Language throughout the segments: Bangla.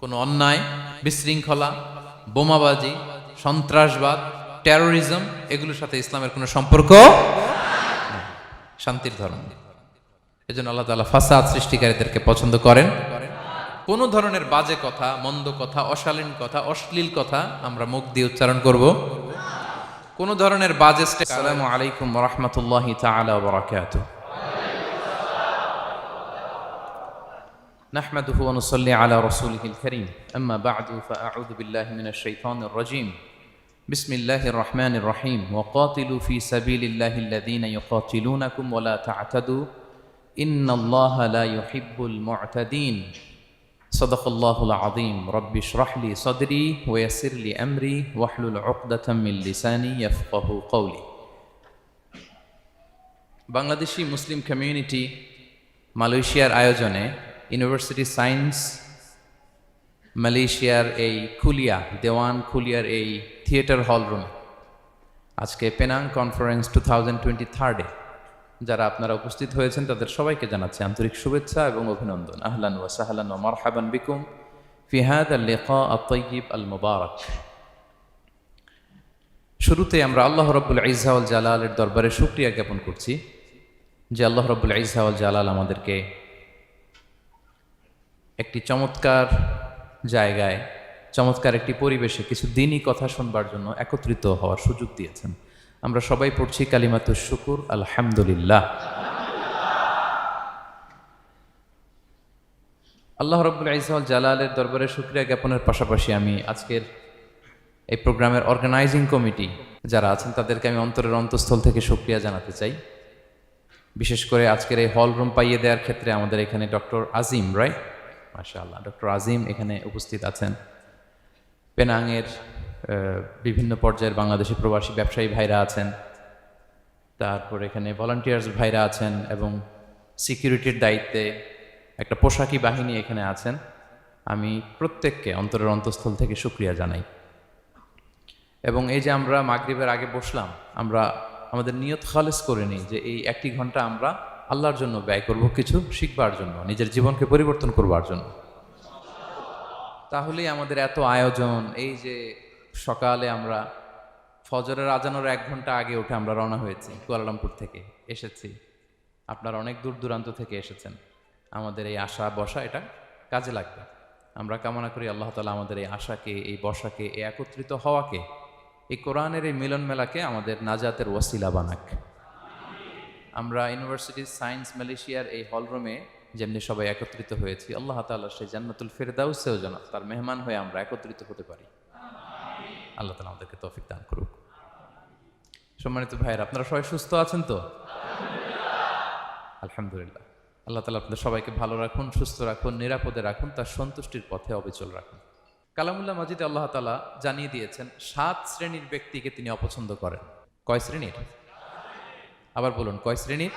কোনো অন্যায়, বিশৃঙ্খলা, বোমাবাজি, সন্ত্রাসবাদ, টেরোরিজম এগুলোর সাথে ইসলামের কোনো সম্পর্ক নেই। শান্তির ধর্ম। এজন্য আল্লাহ তাআলা ফাসাদ সৃষ্টিকারীদেরকে পছন্দ করেন। কোনো ধরনের বাজে কথা, মন্দ কথা, অশালীন কথা, অশ্লীল কথা আমরা মুখ দিয়ে উচ্চারণ করব। কোনো ধরনের বাজে আসসালামু আলাইকুম ওয়া রাহমাতুল্লাহি তাআলা ওয়া বারাকাতুহু। نحمده ونصلي على رسوله الكريم أما بعد فأعوذ بالله من الشيطان الرجيم بسم الله الرحمن الرحيم وقاتلوا في سبيل الله الذين يقاتلونكم ولا تعتدوا إن الله لا يحب المعتدين صدق الله العظيم رب اشرح لي صدري ويسر لي أمري واحلل عقدة من لساني يفقه قولي বাংলাদেশি মুসলিম কমিউনিটি মালয়েশিয়ার আয়োজনে ইউনিভার্সিটি সায়েন্স মালয়েশিয়ার এই খুলিয়া দেওয়ান খুলিয়ার এই থিয়েটার হল রুমে আজকে পেনাং কনফারেন্স 2023 যারা আপনারা উপস্থিত হয়েছেন তাদের সবাইকে জানাচ্ছি আন্তরিক শুভেচ্ছা এবং অভিনন্দন। আহলান ওয়া সাহলান ওয়া মারহাবান বিকুম ফি হাযা আল-লিকা আত-তাইয়িব আল-মুবারাক। শুরুতে আমরা আল্লাহ রাব্বুল ইজ্জা ওয়াল জালালের দরবারে শুকরিয়া জ্ঞাপন করছি যে আল্লাহ রাব্বুল ইজ্জা ওয়াল জালাল আমাদেরকে একটি চমৎকার জায়গায়, চমৎকার একটি পরিবেশে কিছু দিনই কথা শুনবার জন্য একত্রিত হওয়ার সুযোগ দিয়েছেন। আমরা সবাই পড়ছি কালিমাতুশ শুকুর আলহামদুলিল্লাহ। আল্লাহ রাব্বুল ইজ্জা ওয়াল জালালের দরবারে শুকরিয়া জ্ঞাপনের পাশাপাশি আমি আজকের এই প্রোগ্রামের অর্গানাইজিং কমিটি যারা আছেন তাদেরকে আমি অন্তরের অন্তঃস্থল থেকে শুকরিয়া জানাতে চাই। বিশেষ করে আজকের এই হল রুম পাইয়ে দেওয়ার ক্ষেত্রে আমাদের এখানে ডক্টর আজিম, রাইট, মাশাআল্লাহ, ডক্টর আজিম এখানে উপস্থিত আছেন। পেনাংয়ের বিভিন্ন পর্যায়ের বাংলাদেশি প্রবাসী ব্যবসায়ী ভাইরা আছেন, তারপর এখানে ভলান্টিয়ার্স ভাইরা আছেন এবং সিকিউরিটির দায়িত্বে একটা পোশাকি বাহিনী এখানে আছেন। আমি প্রত্যেককে অন্তরের অন্তঃস্থল থেকে শুকরিয়া জানাই। এবং এই যে আমরা মাগরিবের আগে বসলাম, আমরা আমাদের নিয়ত খালেস করে নিই যে এই একটি ঘন্টা আমরা আল্লাহর জন্য ব্যয় করব, কিছু শিখবার জন্য, নিজের জীবনকে পরিবর্তন করবার জন্য। তাহলেই আমাদের এত আয়োজন, এই যে সকালে আমরা ফজরের আজানোর 1 ঘন্টা আগে উঠে আমরা রওনা হয়েছি, কুয়ালালামপুর থেকে এসেছি, আপনারা অনেক দূর দূরান্ত থেকে এসেছেন। আমাদের এই আশা বসা এটা কাজে লাগবে। আমরা কামনা করি আল্লাহ তাআলা আমাদের এই আশাকে, এই বসাকে, এই একত্রিত হওয়াকে, এই কোরআনের এই মিলন মেলাকে আমাদের নাজাতের ওয়াসিলা বানাক। আমরা ইউনিভার্সিটি সায়েন্স মালয়েশিয়ার এই হলরুমে যেমনি সবাই একত্রিত হয়েছি, আল্লাহ তাআলা সেই জান্নাতুল ফিরদাউসেও যেন তার মেহমান হয়ে আমরা একত্রিত হতে পারি। আল্লাহ তাআলা আমাদেরকে তৌফিক দান করুক। সম্মানিত ভাইয়েরা, আপনারা সবাই সুস্থ আছেন তো? আলহামদুলিল্লাহ। আল্লাহ তাআলা আপনাদের সবাইকে ভালো রাখুন, সুস্থ রাখুন, নিরাপদে রাখুন, তার সন্তুষ্টির পথে অবিচল রাখুন। কালামুল্লাহ মাজিদে আল্লাহ তাআলা জানিয়ে দিয়েছেন 7 শ্রেণীর ব্যক্তিকে তিনি অপছন্দ করেন। কয় শ্রেণীর? আবার বলুন, কয় শ্রেণীর?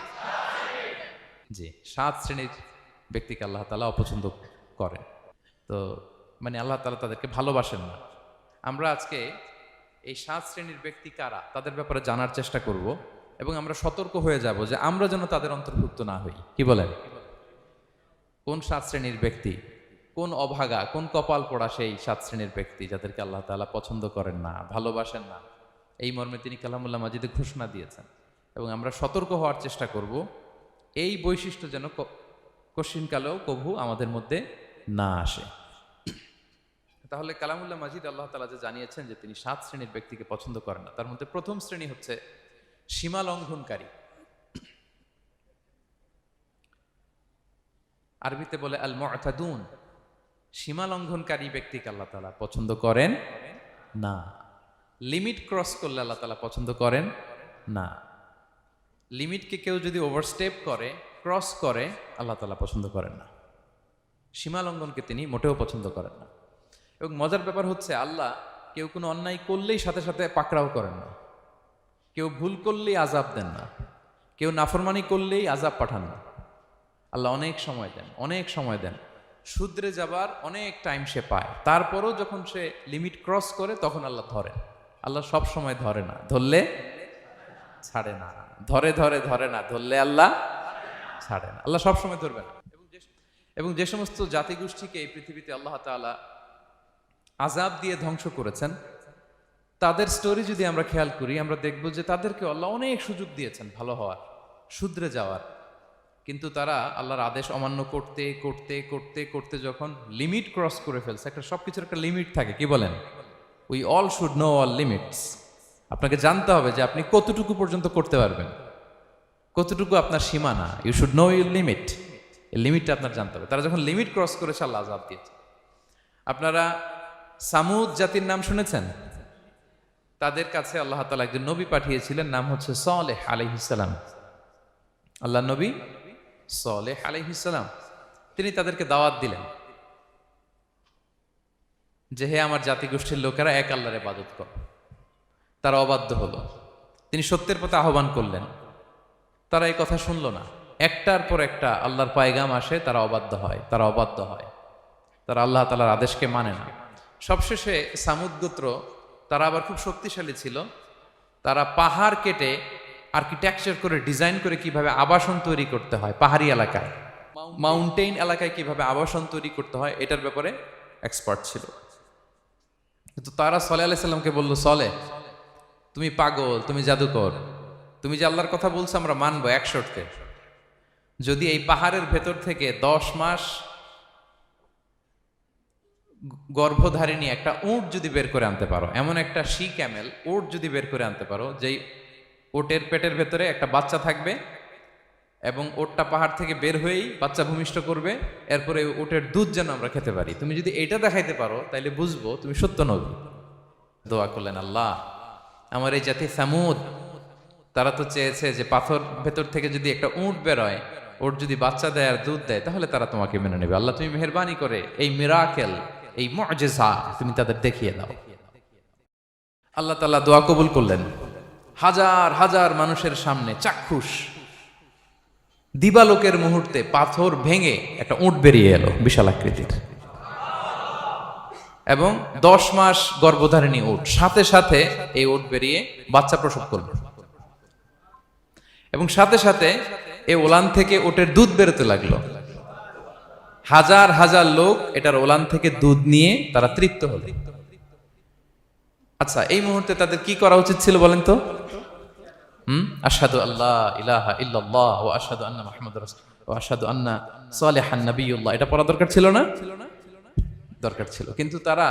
জি, 7 শ্রেণীর ব্যক্তিকে আল্লাহ তাআলা অপছন্দ করেন। তো মানে আল্লাহ তাআলা তাদেরকে ভালোবাসেন না। আমরা আজকে এই 7 শ্রেণীর ব্যক্তি কারা তাদের ব্যাপারে জানার চেষ্টা করব এবং আমরা সতর্ক হয়ে যাব যে আমরা যেন তাদের অন্তর্ভুক্ত না হই। কি বলেন? কোন 7 শ্রেণীর ব্যক্তি, কোন অভাগা, কোন কপাল পোড়া সেই 7 শ্রেণীর ব্যক্তি যাদেরকে আল্লাহ তাআলা পছন্দ করেন না, ভালোবাসেন না, এই মর্মে তিনি কালামুল্লাহ মাজিদে ঘোষণা দিয়েছেন। এবং আমরা সতর্ক হওয়ার চেষ্টা করব এই বৈশিষ্ট্য যেন কশিনকালেও কভু আমাদের মধ্যে না আসে। তাহলে কালামুল্লাহ মাজিদ আল্লাহ তাআলা যে জানিয়েছেন যে তিনি 7 শ্রেণীর ব্যক্তিকে পছন্দ করেন না, তার মধ্যে প্রথম শ্রেণী হচ্ছে সীমা লঙ্ঘনকারী। আরবিতে বলে আল মুআতাদুন। সীমা লঙ্ঘনকারী ব্যক্তিকে আল্লাহ তাআলা পছন্দ করেন না। লিমিট ক্রস করলে আল্লাহ তাআলা পছন্দ করেন না। লিমিটকে কেউ যদি ওভারস্টেপ করে, ক্রস করে, আল্লাহ তাআলা পছন্দ করেন না। সীমা লঙ্ঘনকে তিনি মোটেও পছন্দ করেন না। এবং মজার ব্যাপার হচ্ছে আল্লাহ কেউ কোনো অন্যায় করলেই সাথে সাথে পাকড়াও করেন না, কেউ ভুল করলেই আযাব দেন না, কেউ নাফরমানি করলেই আযাব পাঠান না। আল্লাহ অনেক সময় দেন, অনেক সময় দেন, শুধরে যাবার অনেক টাইম সে পায়। তারপরও যখন সে লিমিট ক্রস করে তখন আল্লাহ ধরেন। আল্লাহ সব সময় ধরে না, ধরলে ছাড়ে না, ধরে ধরে ধরে না, ধরলে আল্লাহ ছাড়ে না। আল্লাহ সব সময় ধরবে না। এবং যে সমস্ত জাতিগোষ্ঠীকে এই পৃথিবীতে আল্লাহ তাআলা আযাব দিয়ে ধ্বংস করেছেন, তাদের স্টোরি যদি আমরা খেয়াল করি, আমরা দেখব যে তাদেরকে আল্লাহ অনেক সুযোগ দিয়েছেন ভালো হওয়ার, শুধরে যাওয়ার, কিন্তু তারা আল্লাহর আদেশ অমান্য করতে করতে করতে করতে যখন লিমিট ক্রস করে ফেলছে, একটা সবকিছুর একটা লিমিট থাকে, কি বলেন? We all should know all limits. আপনাকে জানতে হবে যে আপনি কতটুকু পর্যন্ত করতে পারবেন, কতটুকু আপনার সীমানা। You should know your limit. এই লিমিটটা আপনার জানতে হবে। তারা যখন লিমিট ক্রস করেছে, আল্লাহ আযাব দিয়েছে। আপনারা সামুদ জাতির নাম শুনেছেন? তাদের কাছে আল্লাহ তাআলা একজন নবী পাঠিয়েছিলেন, নাম হচ্ছে সালেহ আলাইহিস সালাম। আল্লাহ নবী সালেহ আলাইহিস সালাম, তিনি তাদেরকে দাওয়াত দিলেন যে হে আমার জাতিগোষ্ঠীর লোকেরা, এক আল্লাহর ইবাদত করো। তারা অবাধ্য হলো। তিনি সত্যের পথে আহ্বান করলেন, তারা এই কথা শুনলো না। একটার পর একটা আল্লাহর পায়গাম আসে, তারা অবাধ্য হয়, তারা অবাধ্য হয়, তারা আল্লাহ তাআলার আদেশকে মানে না। সবশেষে সামুদ গোত্র, তারা আবার খুব শক্তিশালী ছিল। তারা পাহাড় কেটে আর্কিটেকচার করে ডিজাইন করে কিভাবে আবাসন তৈরি করতে হয় পাহাড়ি এলাকায়, মাউন্টেইন এলাকায় কিভাবে আবাসন তৈরি করতে হয়, এটার ব্যাপারে এক্সপার্ট ছিল। কিন্তু তারা সালেহ আলাইহিস সালামকে বলল, সালেহ তুমি পাগল, তুমি জাদুকর, তুমি যে আল্লাহর কথা বলছো আমরা মানবো এক শর্তে, যদি এই পাহাড়ের ভেতর থেকে 10 মাস গর্ভধারিণী একটা উট যদি বের করে আনতে পারো, এমন একটা শি ক্যামেল উট যদি বের করে আনতে পারো, যেই ওটের পেটের ভেতরে একটা বাচ্চা থাকবে এবং ওটটা পাহাড় থেকে বের হয়েই বাচ্চা ভূমিষ্ঠ করবে, এরপরে ওটের দুধ যেন আমরা খেতে পারি, তুমি যদি এটা দেখাইতে পারো তাইলে বুঝবো তুমি সত্য নবী। দোয়া করলেন, আল্লাহ আমার এই জাতি সামুদ, তারা তো চেয়েছে যে পাথর ভেতর থেকে যদি একটা উট বেরোয়, ওট যদি বাচ্চা দেয় আর দুধ দেয়, তাহলে তারা তোমাকে মেনে নেবে। আল্লাহ তুমি মেহেরবানি করে এই মিরাকেল, এই মুআজিজা তুমি তাদের দেখিয়ে দাও। আল্লাহ তাআলা দোয়া কবুল করলেন। হাজার হাজার মানুষের সামনে চাক্ষুষ দিবালোকের মুহূর্তে পাথর ভেঙে একটা উট বেরিয়ে এলো বিশাল আকৃতির, এবং 10 মাস গর্ভধারিণী উট, সাথে সাথে এই উট বেরিয়ে বাচ্চা প্রসব করবে, এবং সাথে সাথে এই ওলান থেকে উটের দুধ বেরোতে লাগলো। হাজার হাজার লোক এটার ওলান থেকে দুধ নিয়ে তারা তৃপ্ত হলো। আচ্ছা, এই মুহূর্তে তাদের কি করা উচিত ছিল বলেন তো? আশহাদু আল্লা ইলাহা ইল্লাল্লাহ ওয়া আশহাদু আন্না মুহাম্মাদুর রাসূলুল্লাহ ওয়া আশহাদু আন্না সালিহান নাবিয়্যুল্লাহ, এটা পড়া দরকার ছিল না? দরকার ছিল। কিন্তু তারা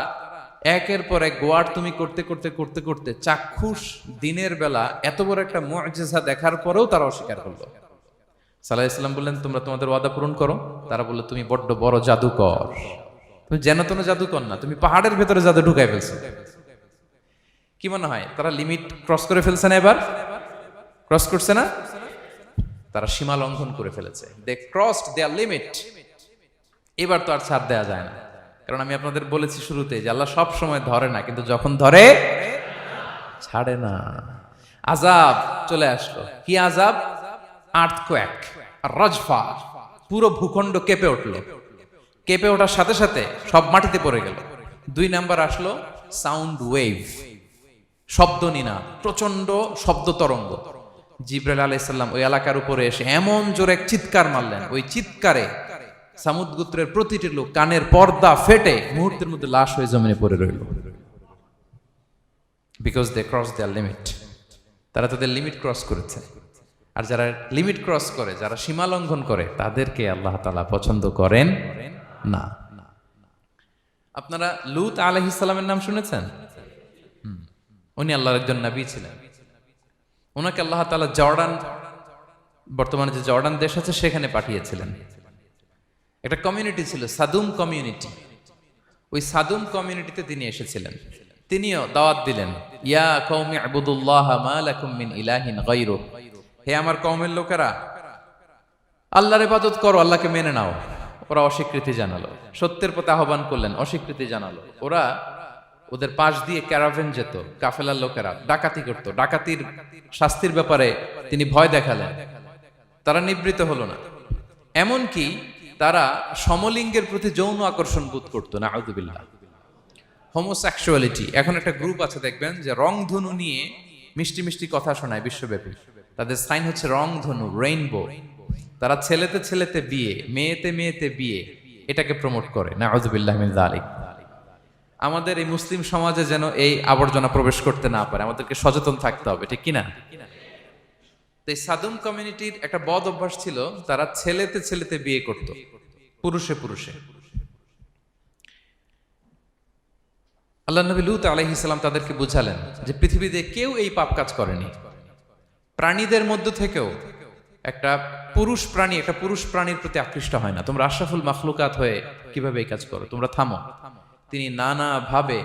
একের পর এক গোয়ার তুমি করতে করতে করতে করতে চাক্ষুষ দিনের বেলা এত বড় একটা মুআজিজা দেখার পরেও তারা অস্বীকার করলো। সাল্লাল্লাহু আলাইহি ওয়াসাল্লাম বললেন, তোমরা তোমাদের ওয়াদা পূরণ করো। তারা বলল, তুমি বড্ড বড় জাদুকর, তুমি যেন তেন জাদুকর না, তুমি পাহাড়ের ভেতরে জাদু ঢুকাই ফেলছো। কি মনে হয় তারা লিমিট ক্রস করে ফেলছে না? এবার ক্রস করছে না? তারা সীমা লঙ্ঘন করে ফেলেছে। দে ক্রসড দেয়ার লিমিট। এবার তো আর ছাড় দেয়া যায় না, কারণ আমি আপনাদের বলেছি শুরুতে যে আল্লাহ সব সময় ধরে না, কিন্তু যখন ধরে ছাড়ে না। আযাব চলে আসলো। কি আযাব? আর্থকোয়েক, রাজফা, পুরো ভূখণ্ড কেঁপে উঠলো। কেঁপে ওঠার সাথে সাথে সব মাটিতে পড়ে গেল। 2 নাম্বার আসলো সাউন্ড ওয়েভ, শব্দ নিনাদ, প্রচন্ড শব্দ তরঙ্গ। জিবরাইল আলাইহিস সালাম ওই এলাকার উপরে এসে এমন জোরে এক চিৎকার মারলেন, ওই চিৎকারে সামুদ গোত্রের প্রতিটি লোক কানের পর্দা ফেটে মুহূর্তের মধ্যে লাশ হয়ে জমিনে পড়ে রইল। Because they cross their limit. তারা তাদের লিমিট ক্রস করেছে। আর যারা লিমিট ক্রস করে, যারা সীমা লঙ্ঘন করে, তাদেরকে আল্লাহ তাআলা পছন্দ করেন না। আপনারা লূত আলাইহিস সালামের নাম শুনেছেন? উনি আল্লাহর একজন নবী ছিলেন। ওনাকে আল্লাহ তাআলা জর্ডান, বর্তমানে যে জর্ডান দেশ আছে, সেখানে পাঠিয়েছিলেন। একটা কমিউনিটি ছিল সাদুম কমিউনিটি। ওই সাদুম কমিউনিটিতে তিনি এসেছিলেন। তিনিও দাওয়াত দিলেন, ইয়া কওমি ইবুদুল্লাহ মা লাকুম মিন ইলাহিন গায়রু, হে আমার কওমের লোকেরা, আল্লাহর ইবাদত করো, আল্লাহকে মেনে নাও। ওরা অস্বীকৃতি জানালো। সত্যের পথে আহ্বান করলেন, অস্বীকৃতি জানালো। ওরা, ওদের পাশ দিয়ে ক্যারাভেন যেত, কাফেলার লোকেরা ডাকাতি করত। ডাকাতির শাস্তির ব্যাপারে তিনি ভয় দেখালেন। তারা নিবৃত্ত হলো না। এমনকি তারা সমলিঙ্গের প্রতি যৌন আকর্ষণ বোধ করতো। নাউযুবিল্লাহ। হোমোসেক্সুয়ালিটি। এখন একটা গ্রুপ আছে দেখবেন, যে রংধনু নিয়ে মিষ্টি মিষ্টি কথা শোনায় বিশ্বব্যাপী। তাদের সাইন হচ্ছে রংধনু, রেইনবো। তারা ছেলেতে ছেলেতে বিয়ে, মেয়েতে মেয়েতে বিয়ে, এটাকে প্রমোট করে। নাউযুবিল্লাহ মিন যালিক। আমাদের এই মুসলিম সমাজে যেন এই আবর্জনা প্রবেশ করতে না পারে, আমাদেরকে সচেতন থাকতে হবে, ঠিক কিনা? তো এই সাদুম কমিউনিটির একটা বদ অভ্যাস ছিল, তারা ছেলেতে ছেলেতে বিয়ে করত, পুরুষে পুরুষে। আল্লাহ নবী লূত আলাইহিস সালাম তাদেরকে বুঝালেন যে পৃথিবীতে কেউ এই পাপ কাজ করেনি। প্রাণীদের মধ্য থেকেও একটা পুরুষ প্রাণীর প্রতি আকৃষ্ট হয় না। তোমরা আশরাফুল মাখলুকাত হয়ে কিভাবে এই কাজ করো? তোমরা থামো। তিনি নানা ভাবে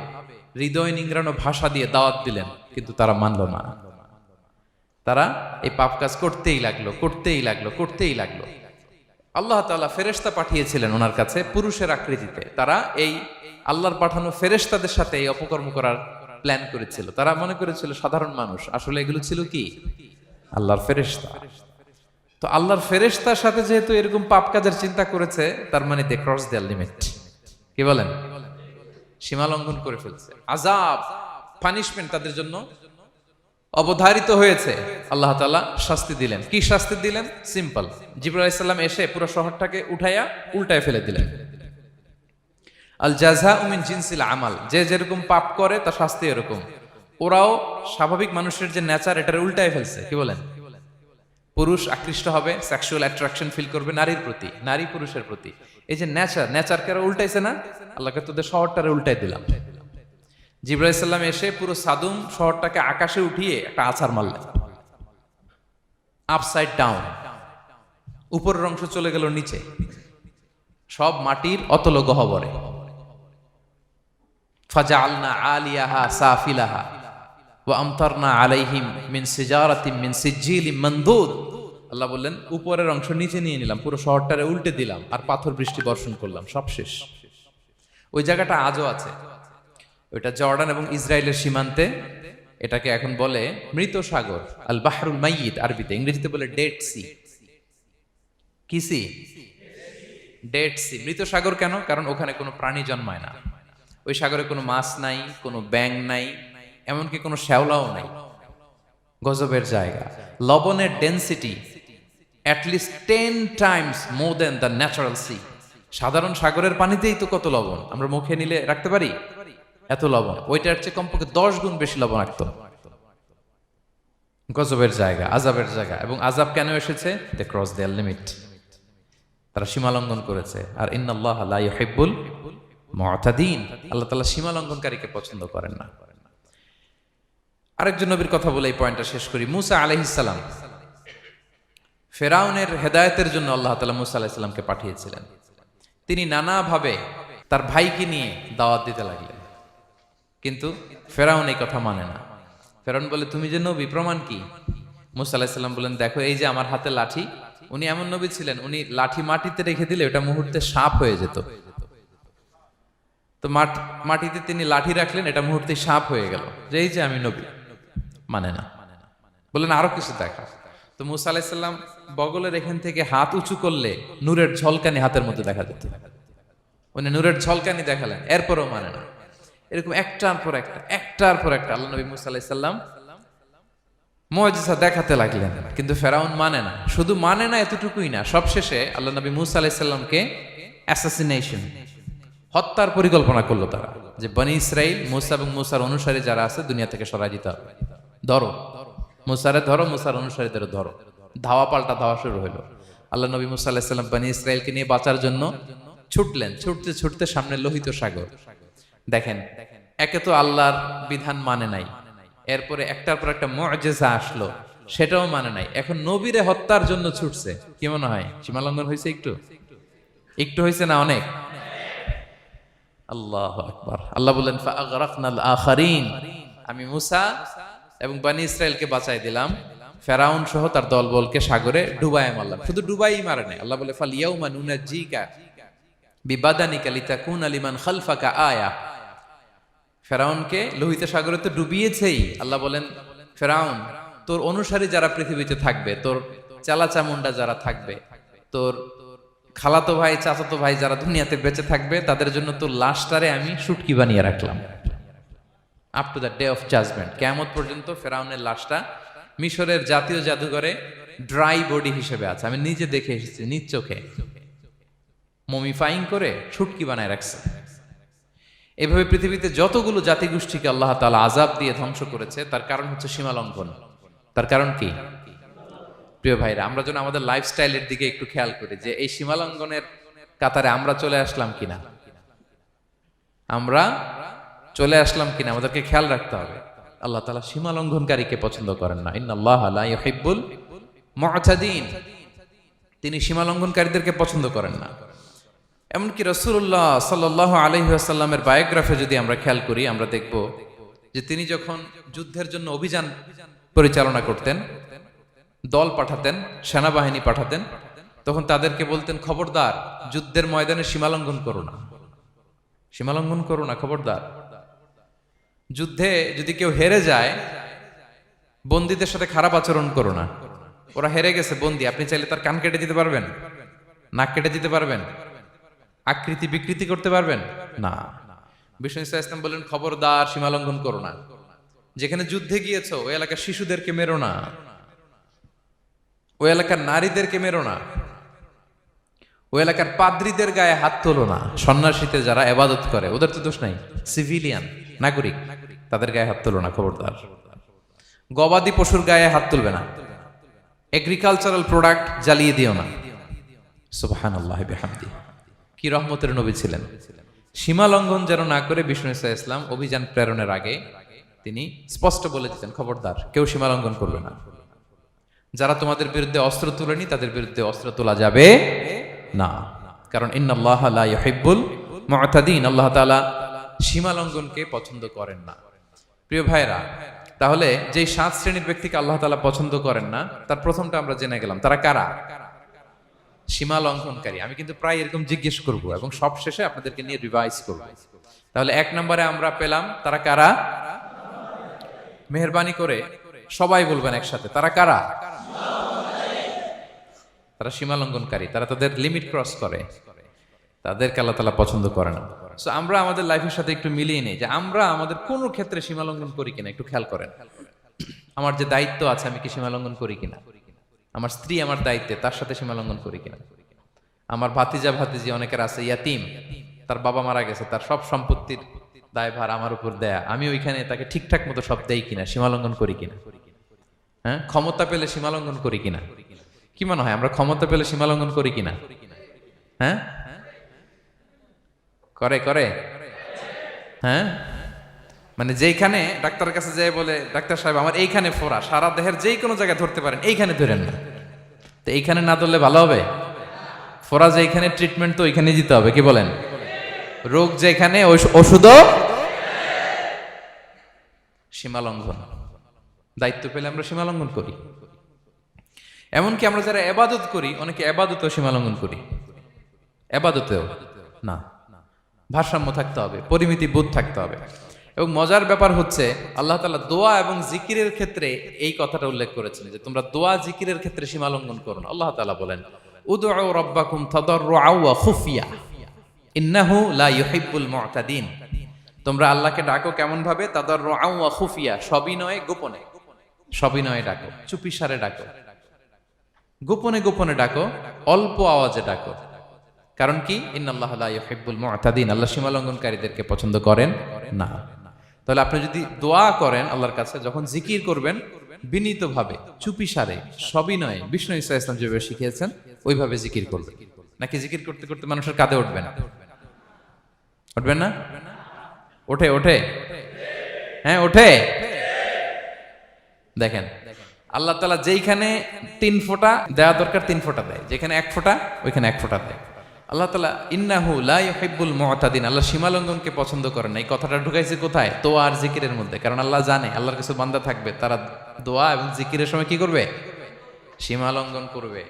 হৃদয় নিংড়ানো ভাষা দিয়ে দাওয়াত দিলেন, কিন্তু তারা মানল না। তারা এই পাপ কাজ করতেই লাগলো। আল্লাহ তাআলা ফেরেশতা পাঠিয়েছিলেন ওনার কাছে পুরুষের আকৃতিতে। তারা এই আল্লাহর পাঠানো ফেরেশতাদের সাথে এই অপকর্ম করার প্ল্যান করেছিল। তারা মনে করেছিল সাধারণ মানুষ, আসলে এগুলো ছিল কি? আল্লাহর ফেরেশতা। তো আল্লাহর ফেরেশতার সাথে যেহেতু এরকম পাপ কাজের চিন্তা করেছে, তার মানে দে ক্রস দেয়ার লিমিট। কি বলেন? সীমা লঙ্ঘন করে ফেলছে। আযাব, পানিশমেন্ট তাদের জন্য অবধারিত হয়েছে। আল্লাহ তাআলা শাস্তি দিলেন। কি শাস্তি দিলেন? সিম্পল। জিবরাইল আলাইহিস সালাম এসে পুরো শহরটাকে উঠাইয়া উল্টায় ফেলে দিলেন। আল জাযাউ মিন জিনসিল আমাল, যে যেরকম পাপ করে তার শাস্তি এরকম। ওরাও স্বাভাবিক মানুষের যে নেচার, এটার উল্টায় ফেলছে। কি বলেন? পুরুষ আকৃষ্ট হবে, সেক্সুয়াল অ্যাট্রাকশন ফিল করবে নারীর প্রতি, নারী পুরুষের প্রতি। এই যে নেচারকে উল্টাইছে না, আল্লাহকে তোদের শহরটারে উল্টাই দিলাম। জিবরাইল আলাইহিস সালাম এসে পুরো সাদুম শহরটাকে আকাশে উঠিয়ে একটা আছাড় মারলেন, আপসাইড ডাউন। উপরের অংশ চলে গেল নিচে, সব মাটির অতল গহ্বরে। ফাজআলনা আলিয়াহা সাফিলাহা ওয়া আমতারনা আলাইহিম মিন সিজারাতিন মিন সিজিলিম মানদুদ। আল্লাহ বললেন উপরের অংশ নিচে নিয়ে নিলাম, পুরো শহরটারে উল্টে দিলাম, আর পাথর বৃষ্টি বর্ষণ করলাম, সব শেষ। ওই জায়গাটা আজও আছে, ওইটা জর্ডান এবং ইসরায়েলের সীমান্তে। এটাকে এখন বলে মৃত সাগর, আল বাহরুল মাইয়িত আরবিতে, ইংরেজিতে বলে ডেড সি। কি সি? Dead sea. মৃত সাগর কেন? কারণ ওখানে কোনো প্রাণী জন্মায় না। ওই সাগরে কোনো মাছ নাই, কোনো ব্যাঙ নাই, এমনকি কোনো শ্যাওলাও নাই। গজবের জায়গা। লবণের density at least 10 times more than the natural sea. সাধারণ সাগরের পানিতেই তো কত লবণ, আমরা মুখে নিলে রাখতে পারি এত লবণ। ওইটার চেয়ে কমপক্ষে 10 গুণ বেশি লবণাক্ত। গজবের জায়গা, আযাবের জায়গা। এবং আযাব কেন এসেছে? They cross their limit. তারা সীমা লঙ্ঘন করেছে। আর ইন্নাল্লাহা লা ইউহিব্বুল মুতাদিন, আল্লাহ তাআলা সীমা লঙ্ঘনকারীকে পছন্দ করেন না। আরেকজন নবীর কথা বলে এই পয়েন্টটা শেষ করি। মুসা আলাইহিস সালাম, ফেরাউনের হেদায়েতের জন্য আল্লাহ তাআলা মুসা আলাইহিস সালামকে পাঠিয়েছিলেন। তিনি নানাভাবে তার ভাইকে নিয়ে দাওয়াত দিতে লাগলেন, কিন্তু ফেরাউন এই কথা মানে না। ফেরাউন বলে তুমি যে নবী, প্রমাণ কি? মুসা আলাইহিস সালাম বলেন দেখো এই যে আমার হাতে লাঠি। উনি এমন নবী ছিলেন, উনি লাঠি মাটিতে রেখে দিলে ওটা মুহূর্তে সাপ হয়ে যেত। তো মাটিতে তিনি লাঠি রাখলেন, এটা মুহূর্তে সাপ হয়ে গেল, যে এই যে আমি নবী। মানে না, বললেন আরো কিছু দেখা। তো মুসা আলাইহিস সালাম বগলের এখান থেকে হাত উঁচু করলে নূরের ঝলকানি হাতের মধ্যে দেখা যেত। উনি নূরের ঝলকানি দেখালেন, এরপরও মানে না। এরকম একটার পর একটা আল্লাহ নবী মুসা আলাইহিস সালাম মুআজিজা দেখাতে লাগলেন, কিন্তু ফেরাউন মানে না। শুধু মানে না এতটুকুই না, সবশেষে আল্লাহ নবী মুসা আলাইহিস সালামকে অ্যাসাসিনেশন, হত্যার পরিকল্পনা করলো তারা, যে বনি ইসরাইল, মুসা এবং মুসার অনুসারী যারা আছে দুনিয়া থেকে সরাই দিতে হবে। ধরো মুসারে, ধরো মুসার অনুসারীদের ধরো। ধাওয়া পাল্টা ধাওয়া শুরু হলো। আল্লাহ নবী মুসা আলাইহিস সালাম বনি ইসরাইলকে নিয়ে বাঁচার জন্য ছুটলেন। ছুটতে ছুটতে সামনে লোহিত সাগর। দেখেন, একে তো আল্লাহর বিধান মানে নাই, এরপরে একটার পর একটা মুআজিজা আসলো, সেটাও মানে নাই। এখন নবীরে হত্যার জন্য ছুটছে। কি মনে হয় সীমালঙ্ঘন হয়েছে? একটু হয়েছে না অনেক? আল্লাহু আকবার। আল্লাহ বলেন ফাআগরাকনাল আখারিন, আমি মুসা এবং বনি ইসরাইলকে বাঁচাই দিলাম, ফেরাউন সহ তার দলবলকে সাগরে ডুবাই মারলাম। শুধু ডুবাই মারে নাই, আল্লাহ বলে ফালিয়াউমা নুনাজ্জিকা বিবাদানিকা লিতাকুনা লিমান খালফাকা আয়া। ফেরাউনকে লোহিত সাগরে তো ডুবিয়েছেই। আল্লাহ বলেন ফেরাউন, তোর অনুসারী যারা পৃথিবীতে থাকবে, তোর চালাচামুন্ডা যারা থাকবে, তোর খালাতো ভাই চাচাতো ভাই যারা দুনিয়াতে বেঁচে থাকবে, তাদের জন্য তোর লাশটারে আমি শুটকি বানিয়ে রাখলাম। Up to the day of judgement, কিয়ামত পর্যন্ত ফেরাউনের লাশটা মিশরের জাতীয় জাদুঘরে ড্রাই বডি হিসেবে আছে, আমি নিজে দেখে এসেছি নিজ চোখে, মমিফাইং করে ছুটকি বানায় রাখছে। এভাবে পৃথিবীতে যতগুলো জাতিগোষ্ঠীকে আল্লাহ তাআলা আযাব দিয়ে ধ্বংস করেছে তার কারণ হচ্ছে সীমা লঙ্ঘন। তার কারণ কি? প্রিয় ভাইরা, আমরা যেন আমাদের লাইফস্টাইলের দিকে একটু খেয়াল করি যে এই সীমা লঙ্ঘনের কাতারে আমরা চলে আসলাম কিনা, আমরা চলে আসলাম কিনা আমাদেরকে খেয়াল রাখতে হবে। আল্লাহ তাআলা সীমা লঙ্ঘনকারীকে পছন্দ করেন না। ইন্নাল্লাহা লা ইউহিব্বুল মু'তাদিন, তিনি সীমা লঙ্ঘনকারীদেরকে পছন্দ করেন না। এমনকি রাসূলুল্লাহ সাল্লাল্লাহু আলাইহি ওয়াসাল্লামের বায়োগ্রাফি যদি আমরা খেয়াল করি, আমরা দেখব যে তিনি যখন যুদ্ধের জন্য অভিযান পরিচালনা করতেন, দল পাঠাতেন, সেনাবাহিনী পাঠাতেন, তখন তাদেরকে বলতেন, খবরদার যুদ্ধের ময়দানে সীমালঙ্ঘন করো না, সীমালঙ্ঘন করো না, খবরদার। যুদ্ধে যদি কেউ হেরে যায়, বন্দীদের সাথে খারাপ আচরণ করো না। ওরা হেরে গেছে বন্দী, আপনি চাইলে তার কান কেটে দিতে পারবেন, নাক কেটে দিতে পারবেন, আকৃতি বিকৃতি করতে পারবেন না। বিষ্ণু ইসলাম বললেন, খবরদার সীমালঙ্ঘন করো না। যেখানে যুদ্ধে গিয়েছো ওই এলাকার শিশুদেরকে মেরো না, ওই এলাকার নারীদেরকে মেরো না, ওই এলাকার পাদ্রীদের গায়ে হাত তোলো না। সন্ন্যাসীতে যারা ইবাদত করে ওদের তো দোষ নাই, সিভিলিয়ান নাগরিক, তাদের গায়ে হাত তোলো না, খবরদার। গবাদি পশুর গায়ে হাত তুলবে না, এগ্রিকালচারাল প্রোডাক্ট জ্বালিয়ে দিও না। সুবহানাল্লাহ বিহামদি, কি রহমতের নবী ছিলেন। সীমা লঙ্ঘন যেন না করে বিষ্ণু ইসলাম অভিযান প্রেরণের আগে তিনি স্পষ্ট বলে দিতেন, খবরদার কেউ সীমা লঙ্ঘন করবে না। যারা তোমাদের বিরুদ্ধে অস্ত্র তুলেনি তাদের বিরুদ্ধে অস্ত্র তোলা যাবে না, কারণ ইন্নাল্লাহা লা ইউহিব্বুল মু'তাদিন, আল্লাহ তাআলা সীমা লঙ্ঘনকে পছন্দ করেন না। প্রিয় ভাইরা, তাহলে যেই 7 শ্রেণীর ব্যক্তিকে আল্লাহ তাআলা পছন্দ করেন না, তার প্রথমটা আমরা জেনে গেলাম, তারা কারা? সীমা লঙ্ঘনকারী। আমি কিন্তু প্রায় এরকম জিজ্ঞেস করব এবং সব শেষে আপনাদেরকে নিয়ে রিভাইজ করব। তাহলে 1 নম্বরে আমরা পেলাম তারা কারা। মেহেরবানি করে সবাই বলবেন একসাথে, তারা কারা? তারা সীমা লঙ্ঘনকারী, তারা তাদের লিমিট ক্রস করে, তাদেরকে আল্লাহ তাআলা পছন্দ করে না। সো আমরা আমাদের লাইফের সাথে একটু মিলিয়ে নেই যে আমরা আমাদের কোন ক্ষেত্রে সীমা লঙ্ঘন করি কিনা একটু খেয়াল করেন। আমার যে দায়িত্ব আছে আমি কি সীমা লঙ্ঘন করি কিনা? আমার স্ত্রী আমার দায়িত্বে, তার সাথে সীমা লঙ্ঘন করি কিনা? আমার ভাতিজা ভাতিজি অনেকের আছে ইয়াতিম, তার বাবা মারা গেছে, তার সব সম্পত্তির দায়ভার আমার উপর দেয়া, আমি ওইখানে তাকে ঠিকঠাক মতো সব দেই কিনা, সীমা লঙ্ঘন করি কিনা? হ্যাঁ, ক্ষমতা পেলে সীমা লঙ্ঘন করি কিনা? কি মনে হয় আমরা ক্ষমতা পেলে সীমা লঙ্ঘন করি কিনা? হ্যাঁ, করে করে হ্যাঁ, মানে যেইখানে ডাক্তারের কাছে যাই বলে, ডাক্তার সাহেব আমার এইখানে ফোড়া, সারা দেহের যেই কোনো জায়গায় ধরতে পারেন, এইখানে ধরেন না, তো এইখানে না ধরলে ভালো হবে? ফোড়া যেখানে, ট্রিটমেন্ট তো ওইখানে দিতে হবে, কি বলেন? রোগ যেখানে ওষুধও সীমা লঙ্ঘন। দায়িত্ব পেলে আমরা সীমা লঙ্ঘন করি। এমনকি আমরা যারা ইবাদত করি, অনেকে ইবাদতেও সীমা লঙ্ঘন করি, ইবাদতেও না। ভারসাম্য থাকতে হবে, পরিমিতি বোধ থাকতে হবে। এবং মজার ব্যাপার হচ্ছে আল্লাহ তাআলা দোয়া এবং জিকিরের ক্ষেত্রে এই কথাটা উল্লেখ করেছেন যে তোমরা দোয়া জিকিরের ক্ষেত্রে সীমা লঙ্ঘন করো না। আল্লাহ তাআলা বলেন, উদউ রাব্বাকুম তাদাররুআ ওয়া খুফিয়া ইন্নাহু লা ইউহিব্বুল মু'তাদিন। তোমরা আল্লাহকে ডাকো কেমন ভাবে? তাদাররুআ ওয়া খুফিয়া, সবিনয়ে গোপনে, সবিনয়ে ডাকো, চুপিসারে ডাকো, গোপনে গোপনে ডাকো, অল্প আওয়াজে ডাকো। কারণ কি? ইন্নাল্লাহা লা ইউহিব্বুল মু'তাদিন, আল্লাহ সীমা লঙ্ঘনকারীদেরকে পছন্দ করেন না। তাহলে আপনি যদি দোয়া করেন আল্লাহর কাছে, যখন জিকির করবেন বিনীতভাবে, চুপিসারে, সবিনয়ে, বিষ্ণু ঈসা ইসলাম যেভাবে শিখিয়েছেন ওইভাবে জিকির করবেন। নাকি জিকির করতে করতে মানুষের কাঁধে উঠবেন? উঠবেন না? ওঠে ওঠে, হ্যাঁ ওঠে। দেখেন আল্লাহ তাআলা যেইখানে 3 ফোঁটা দেওয়া দরকার 3 ফোঁটা দেয়, যেখানে 1 ফোঁটা ওইখানে 1 ফোঁটা দেয়। আল্লাহ তাআলা ইন্নাহু লা ইউহিব্বুল মু'তাদিন, আল্লাহ সীমা লঙ্ঘনকে পছন্দ করেন না। এই কথাটা ঢুকাইছে কোথায়? দোয়া আর জিকিরের মধ্যে। কারণ আল্লাহ জানে আল্লাহর কিছু বান্দা থাকবে তারা দোয়া এবং জিকিরের সময় কি করবে? সীমা লঙ্ঘন করবে।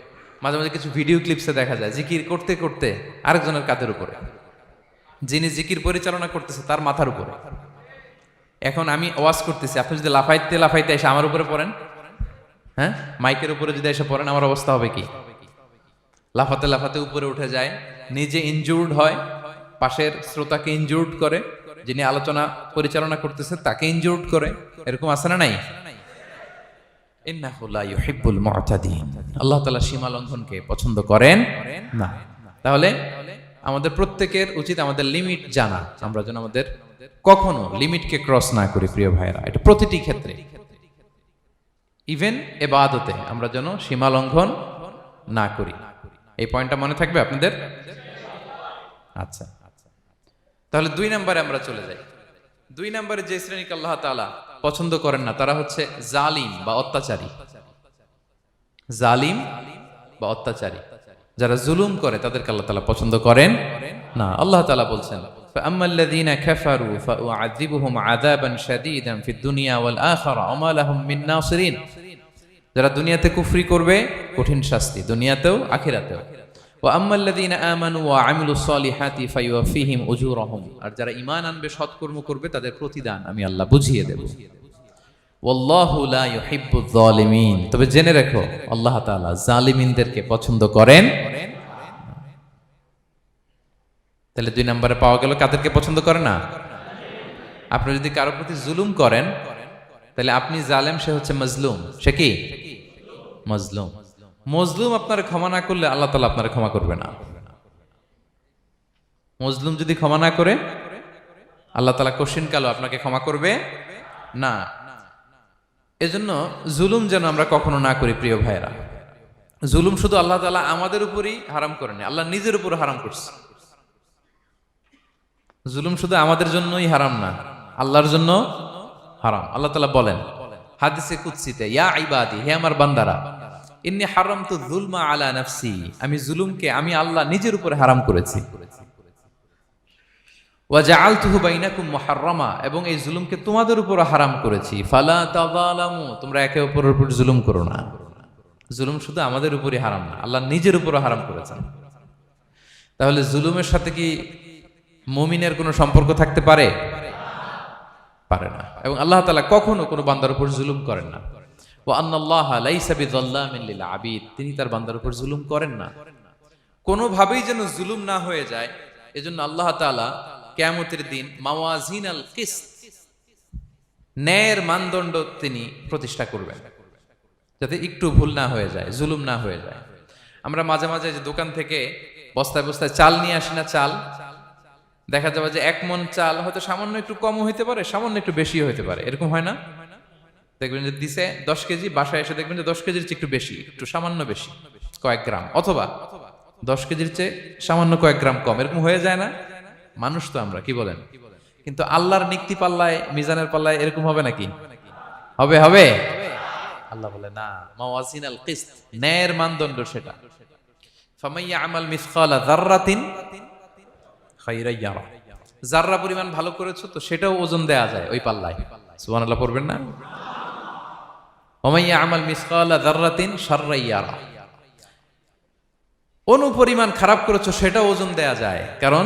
মাঝে মাঝে কিছু ভিডিও ক্লিপসে দেখা যায় জিকির করতে করতে আরেকজনের কাঁধের উপরে, যিনি জিকির পরিচালনা করতেছে তার মাথার উপরে। এখন আমি ওয়াজ করতেছি, আপনি যদি লাফাইতে লাফাইতে এসে আমার উপরে পড়েন, হ্যাঁ মাইকের উপরে যদি এসে পড়েন, আমার অবস্থা হবে কি? লাফাতে লাফাতে উপরে উঠে যায়, নিজে ইনজুর্ড হয়, পাশের শ্রোতাকে ইনজুর্ড করে, যিনি আলোচনা পরিচালনা করতেছে তাকে ইনজুর্ড করে। এরকম আছে না নাই? ইন্নাহু লা ইউহিব্বুল মু'তাদিন। আল্লাহ তাআলা সীমা লঙ্ঘনকে পছন্দ করেন না। তাহলে আমাদের প্রত্যেকের উচিত আমাদের লিমিট জানা, আমরা যেন আমাদের কখনো লিমিটকে ক্রস না করি প্রিয় ভাইরা। এটা প্রতিটি ক্ষেত্রে, ইভেন ইবাদতে আমরা যেন সীমা লঙ্ঘন না করি। এই পয়েন্টটা মনে থাকবে আপনাদের? আচ্ছা, তাহলে 2 নম্বরে আমরা চলে যাই। 2 নম্বরে যে শ্রেণীকে আল্লাহ তাআলা পছন্দ করেন না তারা হচ্ছে জালিম বা অত্যাচারী। জালিম বা অত্যাচারী, যারা জুলুম করে তাদেরকে আল্লাহ তাআলা পছন্দ করেন না। আল্লাহ তাআলা বলছেন ফাআম্মাল্লাযীনা কাফারু ফাউআযিবুহুম আযাবান শাদীদান ফিদ দুনিয়া ওয়াল আখিরা ওয়া মা লাহুম মিন নাসিরিন। যারা দুনিয়াতে কুফরি করবে কঠিন শাস্তি দুনিয়াতেও আখিরাতেও। ওয়া আম্মাল্লাযীনা আমানু ওয়া আমিলুস সলিহাতি ফায়ুওয়াফিহিম উজুরাহুম। আর যারা ঈমান আনবে সৎকর্ম করবে তাদের প্রতিদান আমি আল্লাহ বুঝিয়ে দেব। ওয়াল্লাহু লা ইউহিব্বুয যালিমিন। তবে জেনে রেখো আল্লাহ তাআলা জালিমিনদেরকে পছন্দ করেন। তাহলে 2 নম্বরে পাওয়া গেল কাদেরকে পছন্দ করে না? আপনি যদি কারো প্রতি জুলুম করেন তাহলে আপনি জালেম, সে হচ্ছে মাজলুম। সে কি? মাজলুম। মজলুম আপনার ক্ষমা না করলে আল্লাহ তাআলা আপনার ক্ষমা করবে না। মজলুম যদি ক্ষমা না করে আল্লাহ তাআলা কঠিন কালো আপনাকে ক্ষমা করবে না। এজন্য জুলুম যেন আমরা কখনো না করি প্রিয় ভাইরা। জুলুম শুধু আল্লাহ তাআলা আমাদের উপরই হারাম করেনি, আল্লাহ নিজের উপর হারাম করছে। জুলুম শুধু আমাদের জন্যই হারাম না, আল্লাহর জন্য হারাম। আল্লাহ তাআলা বলেন হাদিসে কুদসিতে, ইয়া ইবাদি, হে আমার বান্দারা, ইন্নী হারামতু যুলমা আলা নাফসি, আমি জুলুমকে আমি আল্লাহ নিজের উপরে হারাম করেছি। ওয়া জাআলতুহু বাইনাকুম মুহাররামা, এবং এই জুলুমকে তোমাদের উপর হারাম করেছি। ফালা তাযালামু, তোমরা একে অপরের উপর জুলুম করো না। জুলুম শুধু আমাদের উপরই হারাম না, আল্লাহ নিজের উপরও হারাম করেছেন। তাহলে জুলুমের সাথে কি মুমিনের কোনো সম্পর্ক থাকতে পারে? পারে না। এবং আল্লাহ তাআলা কখনো কোনো বান্দার উপর জুলুম করেন না। ওয়া আন্নাল্লাহা লাইসা বিযাল্লামিন লিল আবিদ, তিনি তার বান্দার উপর জুলুম করেন না। কোনোভাবেই যেন জুলুম না হয়ে যায়, এজন্য আল্লাহ তাআলা কিয়ামতের দিন মাওয়াজিনাল কিসত, ন্যায়ের মানদণ্ড তিনি প্রতিষ্ঠা করবেন, যাতে একটু ভুল না হয়ে যায়, জুলুম না হয়ে যায়। আমরা মাঝে মাঝে যে দোকান থেকে বস্তায় বস্তায় চাল নিয়ে আসি না, চাল দেখা যাবে যে 1 মণ চাল হয়তো সামান্য একটু কম হইতে পারে, সামান্য একটু বেশিও হইতে পারে, এরকম হয় না? দেখবেন যে দিছে 10 কেজি, বাসায় এসে দেখবেন যে 10 কেজির চেয়ে একটু বেশি, একটু সামান্য বেশি কয়েক গ্রাম, অথবা 10 কেজির চেয়ে সামান্য কয়েক গ্রাম কম, এরকম হয়ে যায় না? মানুষ তো আমরা, কি বলেন? কিন্তু আল্লাহর নিক্তি পাল্লায়, মিজানের পাল্লায় এরকম হবে নাকি? হবে? হবে? আল্লাহ বলে না, মাওয়াজিনাল কিসত, ন্যায়ের মানদণ্ড সেটা। ফামাইয়া আমাল মিসকালা যাররাতিন খায়রান ইয়ারা, যাররা পরিমাণ ভালো করেছো তো সেটাও ওজন দেয়া যায় ওই পাল্লায়। সুবহানাল্লাহ পড়বেন না? ওমাইয়া আমাল মিসকালা যাররাতিন শাররান ইয়ারা, অনুপরিমাণ খারাপ করেছো সেটাও ওজন দেয়া যায়। কারণ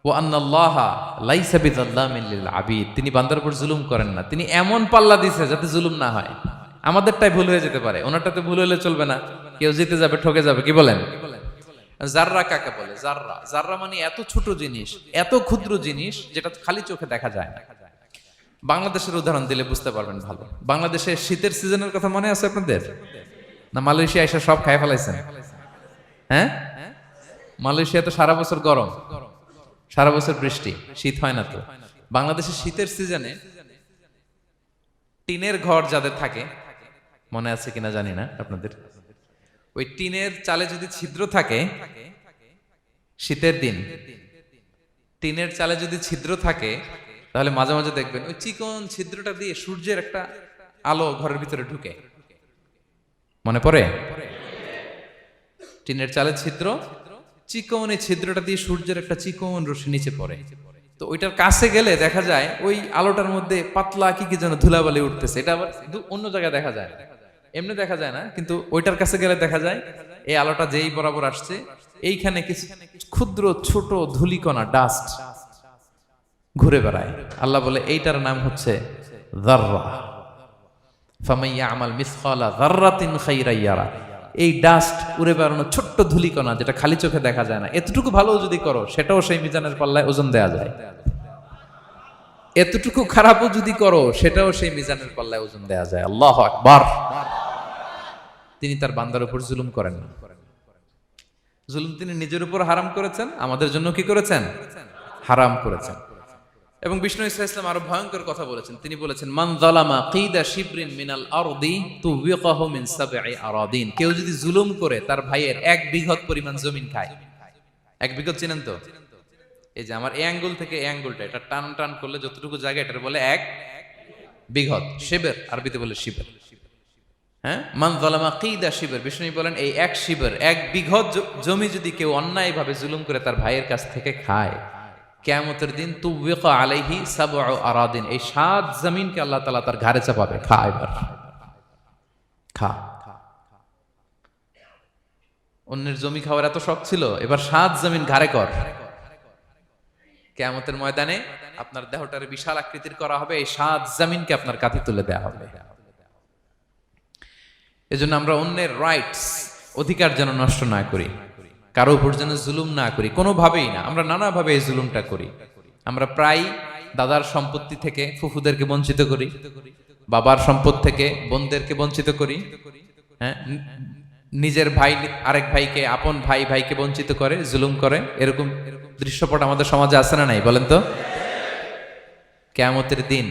ওয়া আন্নাল্লাহা লাইসা বিযাল্লামিন লিল আবিদ, তিনি বান্দার উপর জুলুম করেন না। তিনি এমন পাল্লা দিয়েছে যাতে জুলুম না হয়। আমাদেরটাই ভুল হয়ে যেতে পারে, ওনারটাতে ভুল হলে চলবে না, কেউ জিতে যাবে, ঠকে যাবে, কি বলেন? জাররা কাকে বলে? জাররা, জাররা মানে এত ছোট জিনিস, এত ক্ষুদ্র জিনিস যেটা খালি চোখে দেখা যায় না। বাংলাদেশের উদাহরণ দিলে বুঝতে পারবেন ভালো। বাংলাদেশের শীতের সিজনের কথা মনে আছে আপনাদের? না মালয়েশিয়া এসে সব খাই ফেলাইছেন? হ্যাঁ, মালয়েশিয়া তো সারা বছর গরম, সারা বছর বৃষ্টি, শীত হয় না। তো বাংলাদেশের শীতের সিজনে টিনের ঘর যাদের থাকে, মনে আছে কিনা জানি না আপনাদের, ওই টিনের চালে যদি ছিদ্র থাকে, শীতের দিন টিনের চালে যদি ছিদ্র থাকে, তাহলে মাঝে মাঝে দেখবেন ওই চিকন ছিদ্রটা দিয়ে সূর্যের একটা আলো ঘরের ভিতরে ঢুকে। মনে পড়ে? টিনের চালের ছিদ্র, চিকন এই ছিদ্রটা দিয়ে সূর্যের একটা চিকন রশ্মি নিচে পড়ে। তো ওইটার কাছে গেলে দেখা যায় ওই আলোটার মধ্যে পাতলা কি কি যেন ধুলাবালি উঠতেছে। এটা আবার অন্য জায়গায় দেখা যায়, এমনি দেখা যায় না, কিন্তু ওইটার কাছে গেলে দেখা যায় এই আলোটা যেই বরাবর আসছে, এইখানে কিছু ক্ষুদ্র ছোট ধূলিকণা, ডাস্ট ঘুরে বেড়ায়। আল্লাহ বলে এইটার নাম হচ্ছে যাররা। ফামাইয়া আমাল মিসকালা যাররাতিন খায়রান ইয়ারা, এই ডাস্ট উড়ে বেড়ানো ছোট্ট ধূলিকণা যেটা খালি চোখে দেখা যায় না, এতটুকু ভালো যদি করো সেটাও সেই মিজানের পাল্লায় ওজন দেয়া যায়। এতটুকু খারাপও যদি করো সেটাও সেই মিজানের পাল্লায় ওজন দেয়া যায়। আল্লাহু আকবার। তিনি তার বান্দার উপর জুলুম করেন না। জুলুম তিনি নিজের উপর হারাম করেছেন, আমাদের জন্য কি করেছেন? হারাম করেছেন। এবং বিষ্ণু ইসলাম আরো ভয়ঙ্কর কথা বলেছেন। তিনি বলেছেন, মান যালামা কিদা শিবরিন মিনাল আরদি তুবিকাহু মিন সাবঈ আরাদিন। কেউ যদি জুলুম করে তার ভাইয়ের 1 বিঘত পরিমাণ জমিন খায়। 1 বিঘত চিনেন তো? এই যে আমার এই আঙ্গুল থেকে এই আঙ্গুলটা, এটা টান টান করলে যতটুকু জায়গা, এটার বলে 1 বিঘত। শিবের আরবিতে বলে শিবের। হ্যাঁ, মান যালামা কিদা শিবের। বিষ্ণু বলেন এই 1 শিবের 1 বিঘত জমি যদি কেউ অন্যায়ভাবে জুলুম করে তার ভাইয়ের কাছ থেকে খায়, কিয়ামতের দিন তুবিকা আলাইহি সাবউ আরাদিন, এই 7 জমিনকে আল্লাহ তাআলা তার ঘাড়ে চাপাবে। খা এবার, খা। অন্যের জমি খাওয়ার এত শখ ছিল, এবার 7 জমিন ঘাড়ে কর। কিয়ামতের ময়দানে আপনার দেহটারে বিশাল আকৃতির করা হবে, এই 7 জমিনকে আপনার কাঁধে তুলে দেওয়া হবে। এজন্য আমরা অন্যের রাইটস, অধিকার যেন নষ্ট না করি, কারো উপর যেন জুলুম না করি, কোনোভাবেই না। আমরা নানাভাবে এই জুলুমটা করি। আমরা প্রায় দাদার সম্পত্তি থেকে ফুফুদেরকে বঞ্চিত করি, বাবার সম্পদ থেকে বোনদেরকে বঞ্চিত করি। হ্যাঁ, নিজের ভাই আরেক ভাইকে, আপন ভাই ভাইকে বঞ্চিত করে, জুলুম করে। এরকম দৃশ্যপট আমাদের সমাজে আছে না নাই বলেন তো? কিয়ামতের দিন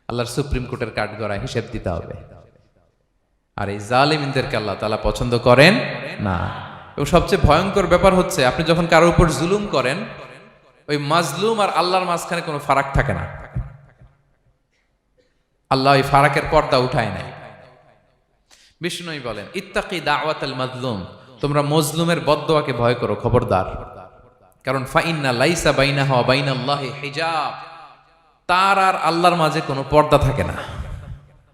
আল্লাহর সুপ্রিম কোর্টের কাঠগড়ায় হিসেব দিতে হবে। আর এই জালিমদেরকে আল্লাহ তাআলা পছন্দ করেন না। এবং সবচেয়ে ভয়ঙ্কর ব্যাপার হচ্ছে, আপনি যখন কারোর উপর জুলুম করেন, ওই মাজলুম আর আল্লাহর মাঝখানে কোনো ফারাক থাকে না। আল্লাহ ওই ফারাকের পর্দা উঠায় নাই। বিষ্ণুই বলেন, ইত্তাকি দাওয়াতাল মাজলুম, তোমরা মজলুমের বদদোয়াকে ভয় করো, খবরদার। কারণ ফাইন্না লাইসা বাইনাহা ওয়া বাইনাল্লাহি হিজাব, তার আর আল্লাহর মাঝে কোনো পর্দা থাকে না।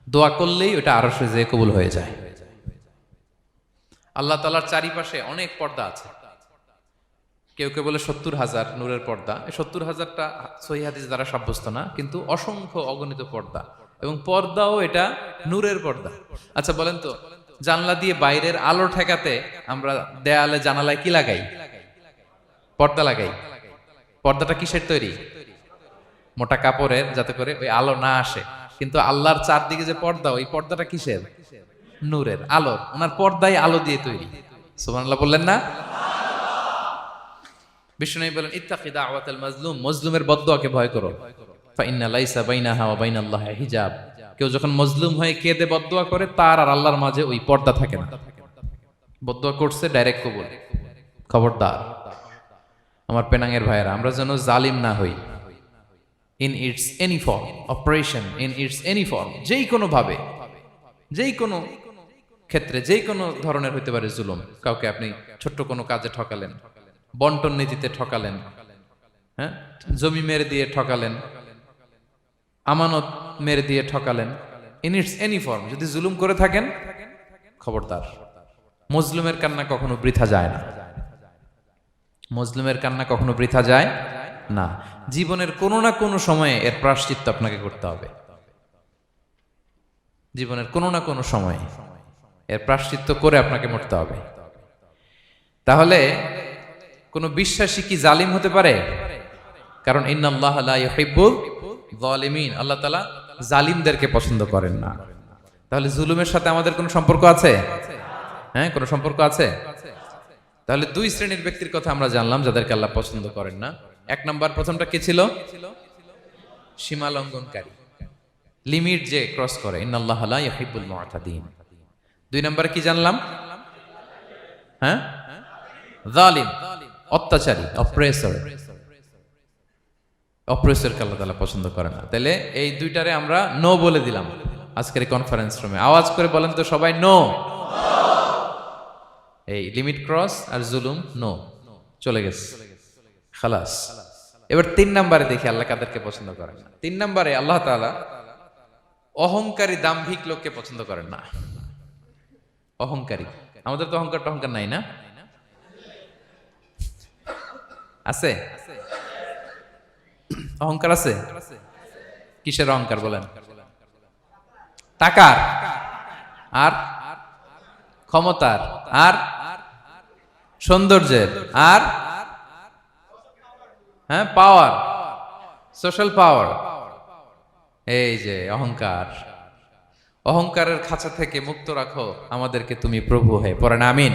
দোয়া করলেই ওটা আরশে যেয়ে কবুল হয়ে যায়। আল্লাহ তাআলার চারিপাশে অনেক পর্দা আছে। কেউ কেউ বলে 70,000 নূরের পর্দা। এই 70,000টা সহিহ হাদিস দ্বারা সাব্যস্ত না, কিন্তু অসংখ্য অগণিত পর্দা, এবং পর্দাও এটা নূরের পর্দা। আচ্ছা বলেন তো, জানলা দিয়ে বাইরের আলো ঠেকাতে আমরা দেয়ালে জানালায় কি লাগাই? পর্দা লাগাই। পর্দাটা কিসের তৈরি? মোটা কাপড়ের, যাতে করে ওই আলো না আসে। কিন্তু আল্লাহর চারদিকে যে পর্দা, ওই পর্দাটা কিসের? নূরের, আলোর। ওনার পর্দাই আলো দিয়ে তৈরি। সুবহানাল্লাহ বললেন না? বিষ্ণু বলেন, ইত্তাকি দাওয়াতাল মাজলুম, মজলুমের বদদোয়াকে ভয় করো। ফাইন্না লাইসা বাইনাহা ওয়া বাইনাল্লাহি হিজাব, কেউ যখন মজলুম হয়ে কেঁদে বদদোয়া করে, তার আর আল্লাহর মাঝে ওই পর্দা থাকে না। বদদোয়া করছে, ডাইরেক্ট কবুল। খবরদার আমার পেনাঙ্গের ভাইয়েরা, আমরা যেন জালিম না হই। In it's any form, operation in it's any form, যেই কোনো ভাবে, যেই কোনো ক্ষেত্রে, যেই কোনো ধরনের হইতে পারে জুলুম। কাউকে আপনি ছোট্ট কোনো কাজে ঠকালেন, বন্টন নীতিতে ঠকালেন, হ্যাঁ, জমি মেরে দিয়ে ঠকালেন, আমানত মেরে দিয়ে ঠকালেন, ইন ইটস এনি ফর্ম যদি জুলুম করে থাকেন, খবরদার। মজলুমের কান্না কখনো বৃথা যায় না। মজলুমের কান্না কখনো বৃথা যায় না। জীবনের কোনো না কোনো সময়ে এর প্রায়শ্চিত্ত আপনাকে করতে হবে। জীবনের কোনো না কোনো সময়ে এর প্রায়শ্চিত্ত করে আপনাকে মরতে হবে। তাহলে কোন বিশ্বাসী কি জালিম হতে পারে? কারণ ইন্নাল্লাহা লা ইউহিব্বুল যালিমিন, আল্লাহ তাআলা জালিমদেরকে পছন্দ করেন না। তাহলে জুলুমের সাথে আমাদের কোনো সম্পর্ক আছে? হ্যাঁ, কোনো সম্পর্ক আছে। তাহলে 2 শ্রেণীর ব্যক্তির কথা আমরা জানলাম যাদেরকে আল্লাহ পছন্দ করেন না। 1 নাম্বার, প্রথমটা কি ছিল? সীমা লঙ্ঘনকারী, লিমিট যে ক্রস করে, ইন্নাল্লাহা লা ইউহিব্বুল মুআতাদিন। 2 নাম্বার কি জানলাম? হ্যাঁ, জালিম, অত্যাচারী, অপ্রেসর। অপ্রেসরকে আল্লাহ তাআলা পছন্দ করেন না। তাহলে এই দুইটারে আমরা নো বলে দিলাম আজকের কনফারেন্স রুমে। আওয়াজ করে বলেন তো সবাই, নো। এই লিমিট ক্রস আর জুলুম, নো, চলে গেছে, খালাস। এবার 3 নম্বরে দেখি আল্লাহ কাদেরকে পছন্দ করেন না। 3 নম্বরে আল্লাহ তাআলা অহংকারী, দাম্ভিক লোককে পছন্দ করেন না। অহংকারী, আমাদের তো অহংকার টহংকার নাই না? আছে? অহংকার আছে? কিসের অহংকার বলেন? টাকার, আর ক্ষমতার, আর সৌন্দর্যের, আর হ্যাঁ পাওয়ার, সোশ্যাল পাওয়ার, এই যে অহংকার, অহংকারের খাঁচা থেকে মুক্ত রাখো আমাদেরকে তুমি প্রভু হয়ে, পড়েন আমিন।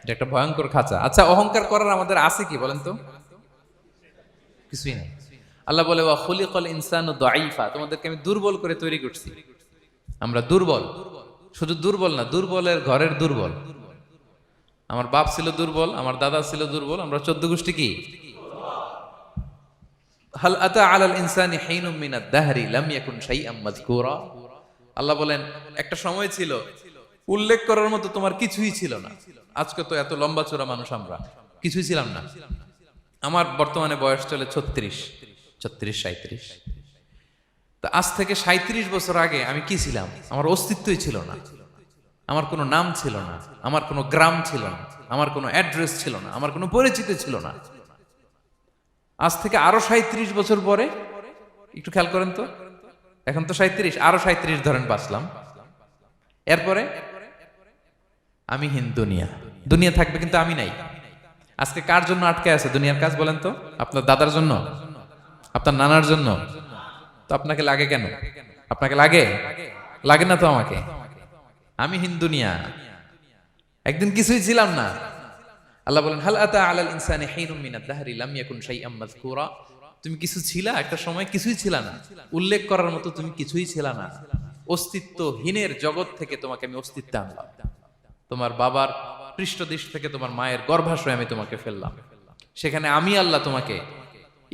এটা একটা ভয়ঙ্কর খাঁচা। আচ্ছা, অহংকার করার আমাদের আছে কি বলেন তো? কিছুই নেই। আল্লাহ বলে ওয়া খুলিকাল ইনসানু দাঈফা, তোমাদেরকে আমি দুর্বল করে তৈরি করছি। আমরা দুর্বল, শুধু দুর্বল না, দুর্বলের ঘরের দুর্বল। আমার বাপ ছিল দুর্বল, আমার দাদা ছিল দুর্বল, আমরা 14 গোষ্ঠী কি? হাল আতা আলাল ইনসানি হিনুম মিনাদ দাহরি লাম ইয়াকুন শাইআম মাযকুরা। আল্লাহ বলেন একটা সময় ছিল উল্লেখ করার মতো তোমার কিছুই ছিল না। আজকে তো এত লম্বা চোরা মানুষ, আমরা কিছুই ছিলাম না। আমার বর্তমানে বয়স চলে 36, 37। তা আজ থেকে 37 বছর আগে আমি কি ছিলাম? আমার অস্তিত্বই ছিল না, আমার কোনো নাম ছিল না, আমার কোনো গ্রাম ছিল না, আমার কোনো অ্যাড্রেস ছিল না, আমার কোনো পরিচিতি ছিল না। আজ থেকে আরো 37 বছর পরে একটু খেয়াল করেন তো, এখন তো 37, আরো 37 ধরেন বাঁচলাম। এরপরে আমি দুনিয়া, দুনিয়া থাকবে কিন্তু আমি নাই। আজকে কার জন্য আটকে আছে দুনিয়ার কাজ বলেন তো? আপনার দাদার জন্য, আপনার নানার জন্য। তো আপনাকে লাগে কেন? আপনাকে লাগে? লাগে না তো আমাকে। আমি দুনিয়া, একদিন কিছুই ছিলাম না। আল্লাহ বলেন হাল আতা আলাল ইনসানি হিনুম মিনাদ দাহরি লাম ইয়াকুন শাইআম মাযকুরা। তুমি কিছু ছিলা, একটা সময় কিছুই ছিলা না, উল্লেখ করার মতো তুমি কিছুই ছিলা না। অস্তিত্বহীনের জগৎ থেকে তোমাকে আমি অস্তিত্বে আনলাম। তোমার বাবার পৃষ্ঠদেশ থেকে তোমার মায়ের গর্ভাশয়ে আমি তোমাকে ফেললাম। সেখানে আমি আল্লাহ তোমাকে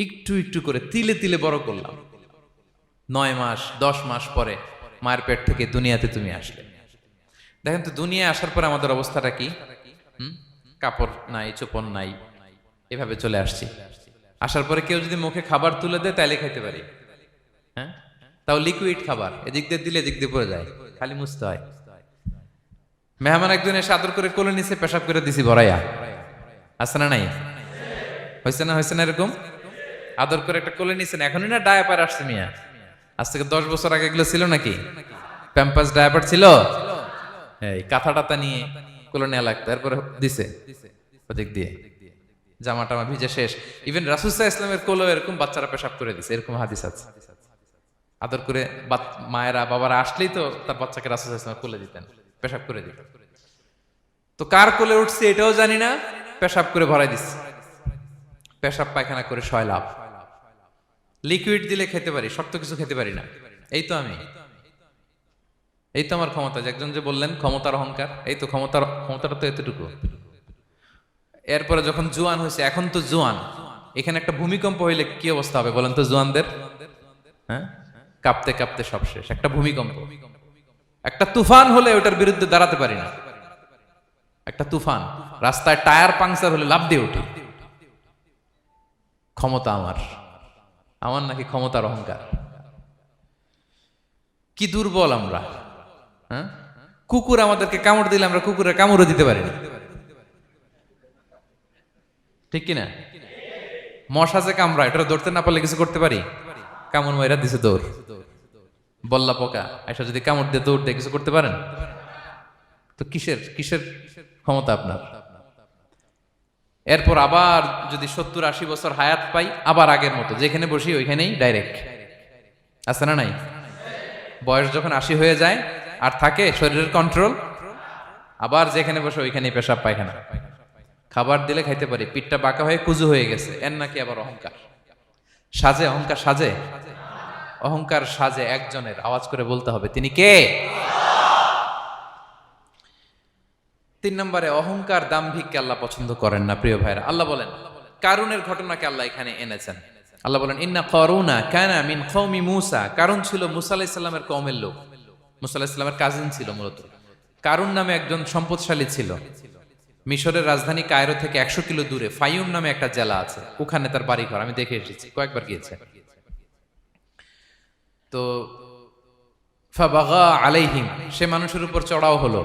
একটু একটু করে তিলে তিলে বড় করলাম। 9 মাস 10 মাস পরে মায়ের পেট থেকে দুনিয়াতে তুমি আসলে। দেখেন তো দুনিয়ায় আসার পরে আমাদের অবস্থাটা কি? কাপড় নাই, চোপন নাই, এভাবে চলে আসছি। আসার পরে কেউ যদি মুখে খাবার তুলে দেয় তাইলে খাইতে পারি, হ্যাঁ, তাও লিকুইড খাবার, এদিক দিয়ে দিলে এদিক দিয়ে পড়ে যায়, খালি মুছতে হয়। মেহমান একজন এসে আদর করে কোলে নিচে পেশাব করে দিছি ভরাইয়া, আছে না নাই? হয়েছে না, হয়েছে না এরকম? আদর করে একটা কোলে নিছেন, এখনই না ডায়াপার আসছে মিয়া। আজ থেকে 10 বছর আগে এগুলো ছিল নাকি? প্যাম্পাস ডায়াপার ছিল, এই কাঁথা টাতা নিয়ে কোলে নেওয়া লাগতো, এরপরে দিছে ওদিক দিয়ে জামা টামা ভিজে শেষ। ইভেন রাসূল সাল্লাল্লাহু আলাইহি ওয়াসাল্লামের কোলে এরকম বাচ্চারা পেশাব করে দিছে, এরকম হাদিস আছে। আদর করে মায়েরা বাবারা আসলেই তো তার বাচ্চাকে রাসূল সাল্লাল্লাহু আলাইহি ওয়াসাল্লাম কোলে দিতেন, পেশাব করে দিতেন। তো কার কোলে উঠছে এটাও জানি না, পেশাব করে ভরাই দিচ্ছে। পেশাব পায়খানা করে শয়লাভ। লিকুইড দিলে খেতে পারি, শক্ত কিছু খেতে পারি না। এই তো আমি, এই তো আমার ক্ষমতা। একজন যে বললেন ক্ষমতার অহংকার, এই তো ক্ষমতাটা তো এতটুকু। এরপরে যখন জোয়ান হয়েছে, এখন তো জোয়ান, এখানে একটা ভূমিকম্প হইলে কি অবস্থা হবে বলেন তো জোয়ানদের? হ্যাঁ, কাঁপতে কাঁপতে সব শেষ। একটা ভূমিকম্প, একটা তুফান হলে ওটার বিরুদ্ধে দাঁড়াতে পারি না। একটা তুফান, রাস্তায় টায়ার পাংচার হলে লাফ দিয়ে উঠি। ক্ষমতা আমার, আমার নাকি ক্ষমতার অহংকার। কি দুর্বল আমরা, হ্যাঁ? কুকুর আমাদেরকে কামড় দিলে আমরা কুকুরের কামড়ও দিতে পারি না, ঠিক কিনা? মশা যে কামড়ায়, এটা ধরতে না পারলে কিছু করতে পারি? কামড় মাইরা দিছে দৌড়। বল্লা পোকা আইসা যদি কামড় দিয়ে দৌড় দিয়ে কিছু করতে পারেন? তো কিসের কিসের ক্ষমতা আপনার? এরপর আবার যদি 70-80 বছর হায়াত পাই, আবার আগের মতো যেখানে বসি ওইখানেই ডাইরেক্ট, আছে না নাই? বয়স যখন 80 হয়ে যায় আর থাকে শরীরের কন্ট্রোল, আবার যেখানে বসে ওইখানেই পেশাব পায়খানা। খাবার দিলে খাইতে পারি, পিঠটা বাঁকা হয়ে কুজু হয়ে গেছে, এর নাকি আবার অহংকার। সাজে অহংকার, সাজে অহংকার, সাজে একজনের। আওয়াজ করে বলতে হবে তিনি কে? 3 নম্বরে অহংকার, দাম্ভিককে আল্লাহ পছন্দ করেন না। প্রিয় ভাইরা, আল্লাহ বলেন কারুনের ঘটনাকে আল্লাহ এখানে এনেছেন। আল্লাহ বলেন ইন্না কারুনা কানা মিন কওমি মূসা। কারুন ছিল মুসা আলাইহিস সালামের কওমের লোক, মুসা আলাইহিস সালামের কাজিন ছিল মূলত। কারুন নামে একজন সম্পদশালী ছিল। মিশরের রাজধানী কায়রো থেকে 100 কিলো দূরে ফাইয়ুম নামে একটা জেলা আছে, ওখানে তার বাড়ি ঘর। আমি দেখে এসেছি, কয়েকবার গিয়েছে। তো ফাবাগা আলাইহিম, সে মানুষের উপর চড়াও হলো।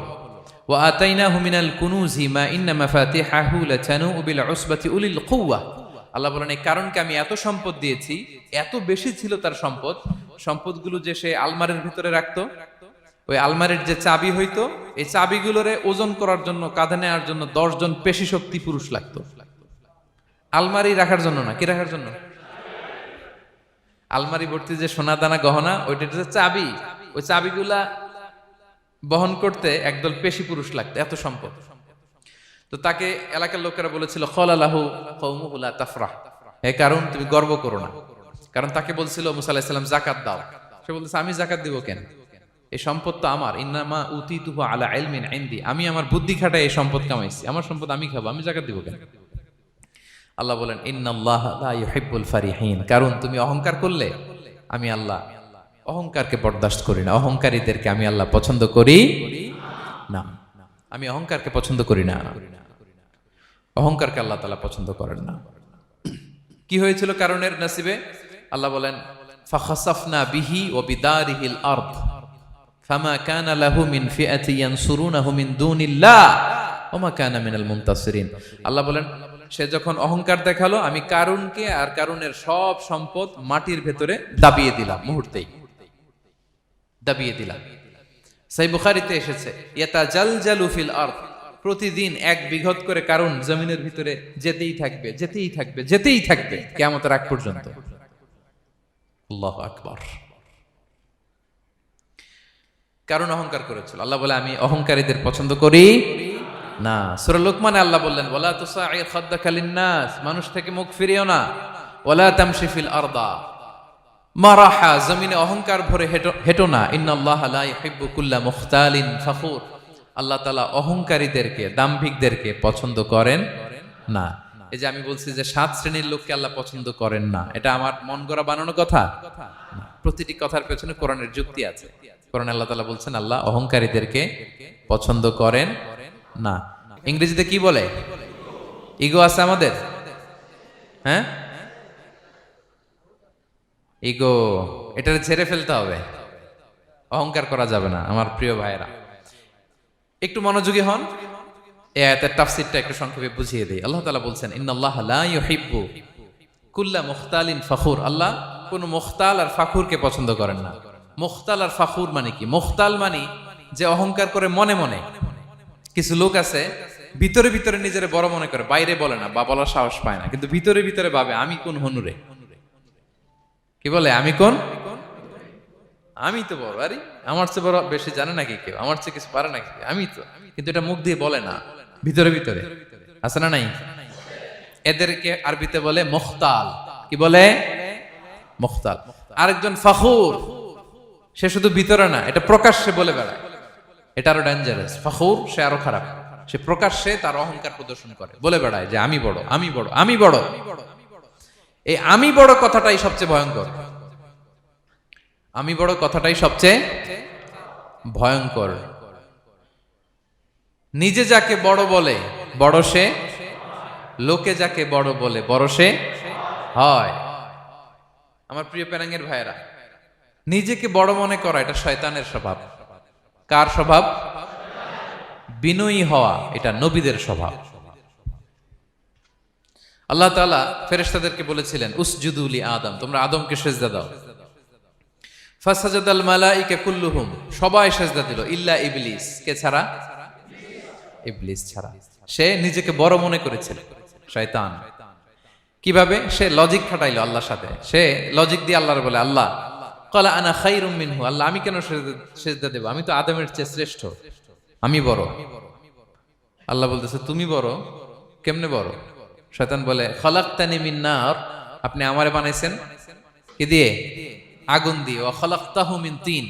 ওয়া আতাইনাহু মিনাল কুনুজি মা ইন্না মাফাতিহাহু লাতানু বিল উসবাতি উলিল কুওয়া। আল্লাহ বলেন এই কারণকে আমি এত সম্পদ দিয়েছি, এত বেশি ছিল তার সম্পদ, সম্পদগুলো যে সে আলমারির ভিতরে রাখতো, ওই আলমারির যে চাবি হইতো, এই চাবিগুলোরে ওজন করার জন্য, কাঁধে নেওয়ার জন্য 10 জন পেশি শক্তি পুরুষ লাগতো। আলমারি রাখার জন্য না, কি রাখার জন্য? আলমারি ভর্তি যে সোনা দানা গহনা, ওইটা হচ্ছে চাবি। ওই চাবিগুলা বহন করতে একদল পেশি পুরুষ লাগতো, এত সম্পদ। তো তাকে এলাকার লোকেরা বলেছিল খলালাহু কওমুহু লা তাফরাহ, হে কারণ তুমি গর্ব করো না। কারণ তাকে বলছিল মুসা আলাইহিস সালাম যাকাত দাও, সে বলতেছে আমি যাকাত দিব কেন, এই সম্পদ তো আমার। ইন্নামা উতিতুহু আলা ইলমিন ইনদি, আমি আমার বুদ্ধি খাটায় এই সম্পদ কামাইছি, আমার সম্পদ আমি খাবো, আমি যাকাত দিব কেন। আল্লাহ বলেন ইন্নাল্লাহা লা ইউহিব্বুল ফারিহিন, কারণ তুমি অহংকার করলে আমি আল্লাহ অহংকারকে বরদাস্ত করি না, অহংকারীদেরকে আমি আল্লাহ পছন্দ করি না। আমি অহংকারকে পছন্দ করি না, অহংকারকে আল্লাহ তাআলা পছন্দ করেন না। কি হয়েছিল কারণের নসিবে? আল্লাহ বলেন ফাখাসাফনা বিহি ওয়া বিদারিহিল আরদ ফামা কানা লাহু মিন ফিআতি ইয়ানসুরুনাহু মিন দুনিল্লাহ ওয়া মা কানা মিনাল মুনতাসিরিন। আল্লাহ বলেন সে যখন অহংকার দেখালো, আমি কারুনকে আর কারুনের সব সম্পদ মাটির ভেতরে দাবিয়ে দিলাম, মুহূর্তেই দাবিয়ে দিলাম। সহিহ বুখারীতে এসেছে ইয়াতাজালজালু ফিল আরদ, প্রতিদিন 1 বিঘত করে কারুন জমিনের ভিতরে যেতেই থাকবে, যেতেই থাকবে, যেতেই থাকবে কিয়ামতের আগ পর্যন্ত। আল্লাহু আকবার। কারণ অহংকার করেছিল। আল্লাহ বলে আমি অহংকারীদের পছন্দ করি না। সূরা লুকমানে আল্লাহ বললেন ওয়ালা তুসাইর খাদ্দাকা লিন্নাস, মানুষ থেকে মুখ ফিরিও না। ওয়ালা তামশি ফিল আরদা মারাহা, জমিনে অহংকার ভরে হেঁটো না। ইন্নাল্লাহা লা ইউহিব্বু কুল্লা মুখতালিন ফখুর, আল্লাহ তাআলা অহংকারীদেরকে, দাম্ভিকদেরকে পছন্দ করেন না। এই যে আমি বলছি যে 7 শ্রেণীর লোককে আল্লাহ পছন্দ করেন না, এটা আমার মন গড়া বানানো কথা না। প্রতিটি কথার পেছনে কোরআনের যুক্তি আছে। কোরআনে আল্লাহ তাআলা বলছেন আল্লাহ অহংকারীদেরকে পছন্দ করেন না। ইংরেজিতে কি বলে? ইগো আছে আমাদের, হ্যাঁ ইগো, এটারে ছেড়ে ফেলতে হবে, অহংকার করা যাবে না। আমার প্রিয় ভাইয়েরা একটু মনোযোগী হন, এই আয়াতের তাফসীরটা একটু সংক্ষেপে বুঝিয়ে দেই। আল্লাহ তাআলা বলছেন ইন্নাল্লাহা লা ইউহিব্বু কুল্লা মুখতালিন ফখুর, আল্লাহ কোন মুখতাল আর ফাখুরকে পছন্দ করেন না। মুখতাল আর ফাখুর মানে কি? মুখতাল মানে যে অহংকার করে মনে মনে। কিছু লোক আছে ভিতরে ভিতরে নিজের বড় মনে করে, বাইরে বলে না বা বলার সাহস পায় না, কিন্তু ভিতরে ভিতরে ভাবে আমি কোন হনুরে, কি বলে আমি কোন, আমি তো বড়, আরে আমার চেয়ে বড় বেশি জানে নাকি কেউ, আমার চেয়ে কিছু পারে নাকি, আমি তো, কিন্তু এটা মুখ দিয়ে বলে না, ভিতরে ভিতরে আছে না নাই? এদেরকে আরবিতে বলে মুখতাল। কি বলে? মুখতাল। আরেকজন ফাখুর, সে শুধু ভিতরে না, এটা প্রকাশ্যে বলে বেড়ায়, এটা আরো ডেঞ্জারাস। ফাখুর সে আরো খারাপ, সে প্রকাশ্যে তার অহংকার প্রদর্শন করে, বলে বেড়ায় যে আমি বড়, আমি বড়, আমি বড়। এই আমি বড় কথাটাই সবচেয়ে ভয়ঙ্কর। আমি বড় কথাটাই সবচেয়ে ভয়ঙ্কর। নিজে যাকে বড় বলে বড় সে, লোকে যাকে বড় বলে বড় সে হয়। আমার প্রিয় পেনাঙ্গের ভাইয়েরা, নিজেকে বড় মনে করা এটা শয়তানের স্বভাব। কার স্বভাব? বিনয়ী হওয়া এটা নবীদের স্বভাব। আল্লাহ তাআলা ফেরেশতাদেরকে বলেছিলেন উসজুদু লি আদম, তোমরা আদমকে সিজদা দাও। ফাসাজাদাল মালাইকা কুল্লুহুম, সবাই সিজদা দিল ইল্লা ইবলিস, কে ছাড়া? ইবলিস ছাড়া। সে নিজেকে বড় মনে করেছিল, শয়তান। কিভাবে? সে লজিক খাটাইলো আল্লাহর সাথে। সে লজিক দিয়ে আল্লাহর বলে আল্লাহ ক্বালা আনা খায়রুম মিনহু, আল্লাহ আমি কেন সিজদা দেব, আমি তো আদমের চেয়ে শ্রেষ্ঠ, আমি বড়। আল্লাহ বলতেছে তুমি বড়, কেমনে বড়? শয়তান বলে খালাকতানি মিন নার, আপনি আমারে বানাইছেন কি দিয়ে? আগুন দিয়ে। ওয়া খালাকতাহু মিন তিন,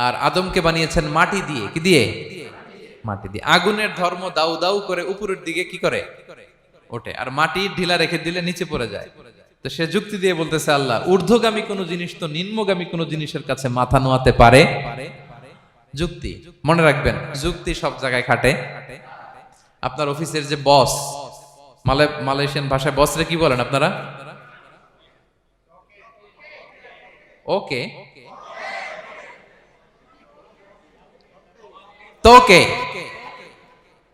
আর আদমকে বানিয়েছেন মাটি দিয়ে। কি দিয়ে? মাটি দিয়ে। আগুনের ধর্ম দাউ দাউ করে উপরের দিকে কি করে? ওঠে, আর মাটি ঢিলা রেখে দিলে নিচে পড়ে যায়। তো সে যুক্তি দিয়ে বলতেছে আল্লাহ ঊর্ধ্বগামী কোন জিনিস তো নিম্নগামী কোন জিনিসের কাছে মাথা নোয়াতে পারে? যুক্তি। মনে রাখবেন যুক্তি সব জায়গায় খাটে। আপনার অফিসের যে বস, মালয়েশিয়ান ভাষায় বসরে কি বলেন আপনারা? ওকে, তোকে।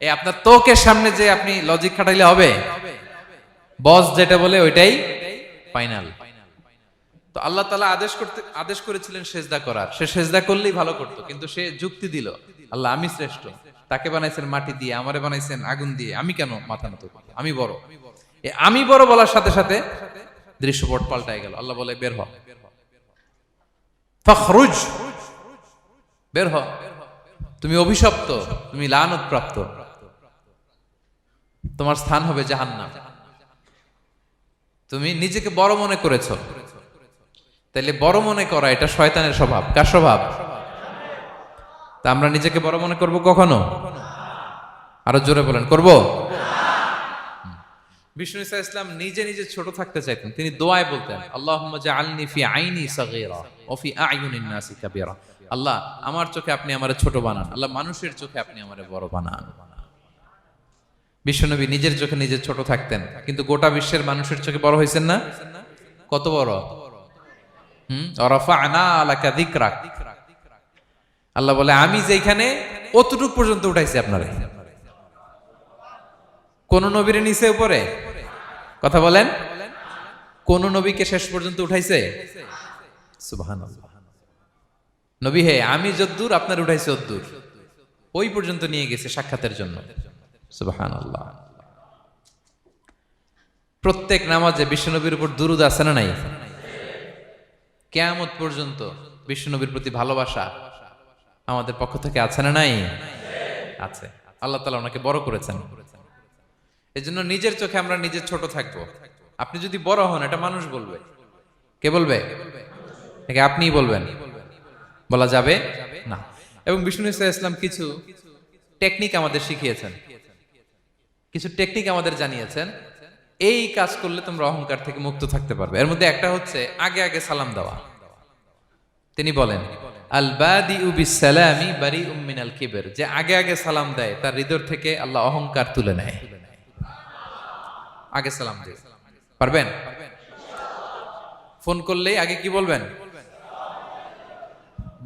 এই আপনার তোকের সামনে যে আপনি লজিক খাটাইলে হবে? বস যেটা বলে ওইটাই ফাইনাল। তো আল্লাহ তাআলা আদেশ করেছিলেন সেজদা করার, সে সেজদা করলেই ভালো করতো, কিন্তু সে যুক্তি দিল আল্লাহ আমি শ্রেষ্ঠ, তাকে বানাইছেন মাটি দিয়ে, আমারে বানাইছেন আগুন দিয়ে, আমি কেন মাথা নত করব, আমি বড়। আমি বড় বলার সাথে সাথে দৃশ্যপট পাল্টায় গেল। আল্লাহ বলে বের হ, ফাখরুজ, বের হ, তুমি অভিশপ্ত, তুমি লানত প্রাপ্ত, তোমার স্থান হবে জাহান্নাম। তুমি নিজেকে বড় মনে করেছো, তাইলে বড় মনে করা এটা শয়তানের স্বভাব। কার স্বভাব? তা আমরা নিজেকে বড় মনে করব কখনো? আরো জোরে বলেন, করব? বিষ্ণু ঈসা ইসলাম নিজে নিজে ছোট থাকতে চাইতেন। তিনি দোয়ায় বলতেন, আল্লাহুম্মা জাআলনি ফি আইনি সাগীরা ওয়া ফি আ'য়ুনিন নাসি কাবীরা। আল্লাহ, আমার চোখে আপনি আমারে ছোট বানান, আল্লাহ মানুষের চোখে আপনি আমারে বড় বানান। বিশ্বনবী নিজের চোখে নিজে ছোট থাকতেন, কিন্তু গোটা বিশ্বের মানুষের চোখে বড় হয়েছেন না? কত বড়? রাফা'না লাকা যিকরাক। আল্লাহ বলে, আমি যেখানে অতটুক পর্যন্ত উঠাইছি আপনারে। কোন নবীর নিচে উপরে? কথা বলেন, কোন নবীকে শেষ পর্যন্ত উঠাইছে? সুবহানাল্লাহ। নবী হে, আমি যদ্দূর আপনার উঠাইছে অদ্দূর, ওই পর্যন্ত নিয়ে গেছে সাক্ষাতের জন্য। সুবহানাল্লাহ। প্রত্যেক নামাজে বিশ্বনবীর উপর দুরূদ আছে না নাই? কিয়ামত পর্যন্ত বিশ্বনবীর প্রতি ভালোবাসা আমাদের পক্ষ থেকে আছে না নাই? আছে। আল্লাহ তাআলা ওনাকে বড় করেছেন। এজন্য নিজের চোখে আমরা নিজে ছোট থাকবো। আপনি যদি বড় হন, এটা মানুষ বলবে। কে বলবে? নাকি আপনিই বলবেন? বলা যাবে না। এবং বিষ্ণু ঈসা ইসলাম কিছু টেকনিক আমাদের শিখিয়েছেন, কিছু টেকনিক আমাদের জানিয়েছেন। এই কাজ করলে তোমরা অহংকার থেকে মুক্ত থাকতে পারবে। এর মধ্যে একটা হচ্ছে আগে আগে সালাম দেওয়া। তিনি বলেন, আল বাদিউ বিসসালামি বারিউম মিনাল কিবর, যে আগে আগে সালাম দেয় তার হৃদয় থেকে আল্লাহ অহংকার তুলে নেয়। আগে সালাম দিয়ে পারবেন? ফোন করলেই আগে কি বলবেন?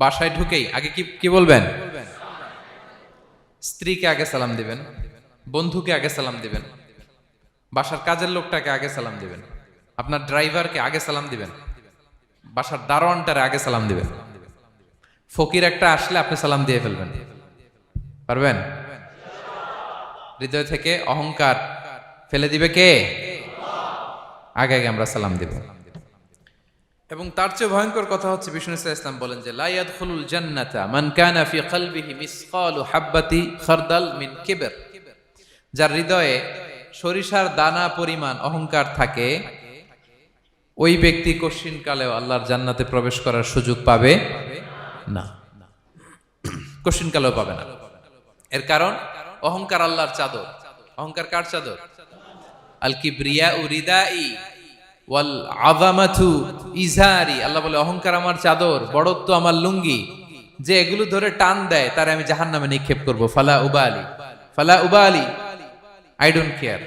বাসায় ঢুকেই আগে কি বলবেন? স্ত্রীকে আগে সালাম দিবেন, বন্ধুকে আগে সালাম দিবেন, বাসার কাজের লোকটাকে আগে সালাম দিবেন, আপনার ড্রাইভারকে আগে সালাম দিবেন, বাসার দারোয়ানটারে আগে সালাম দিবেন। ফকির একটা আসলে আপনি সালাম দিয়ে ফেলবেন। পারবেন? হৃদয় থেকে অহংকার ফেলে দিবে কে? আগে আগে আমরা সালাম দিব। এবং তার চেয়ে ভয়ঙ্কর কথা হচ্ছে, বিষ্ণু ইসলাম বলেন যে লা ইয়াদখুলুল জান্নাতা মান কানা ফি কলবিহি মিসকালু হাববাতি খারদাল মিন কিবর, যার হৃদয়ে সরিষার দানা পরিমাণ অহংকার থাকে, ওই ব্যক্তি কশিনকালেও আল্লাহর জান্নাতে প্রবেশ করার সুযোগ পাবে না। কশিনকালেও পাবে না। এর কারণ অহংকার আল্লাহর চাদর। অহংকার কার চাদর? আল কিবরিয়া রিদাই ওয়াল আযামাতু ইজারি। আল্লাহ বলে, অহংকার আমার চাদর, বড়ত্ব আমার লুঙ্গি। যে এগুলো ধরে টান দেয় তারে আমি জাহান্নামে নিক্ষেপ করব। ফালা উবালি, ফালা উবালি, আই ডোন্ট কেয়ার।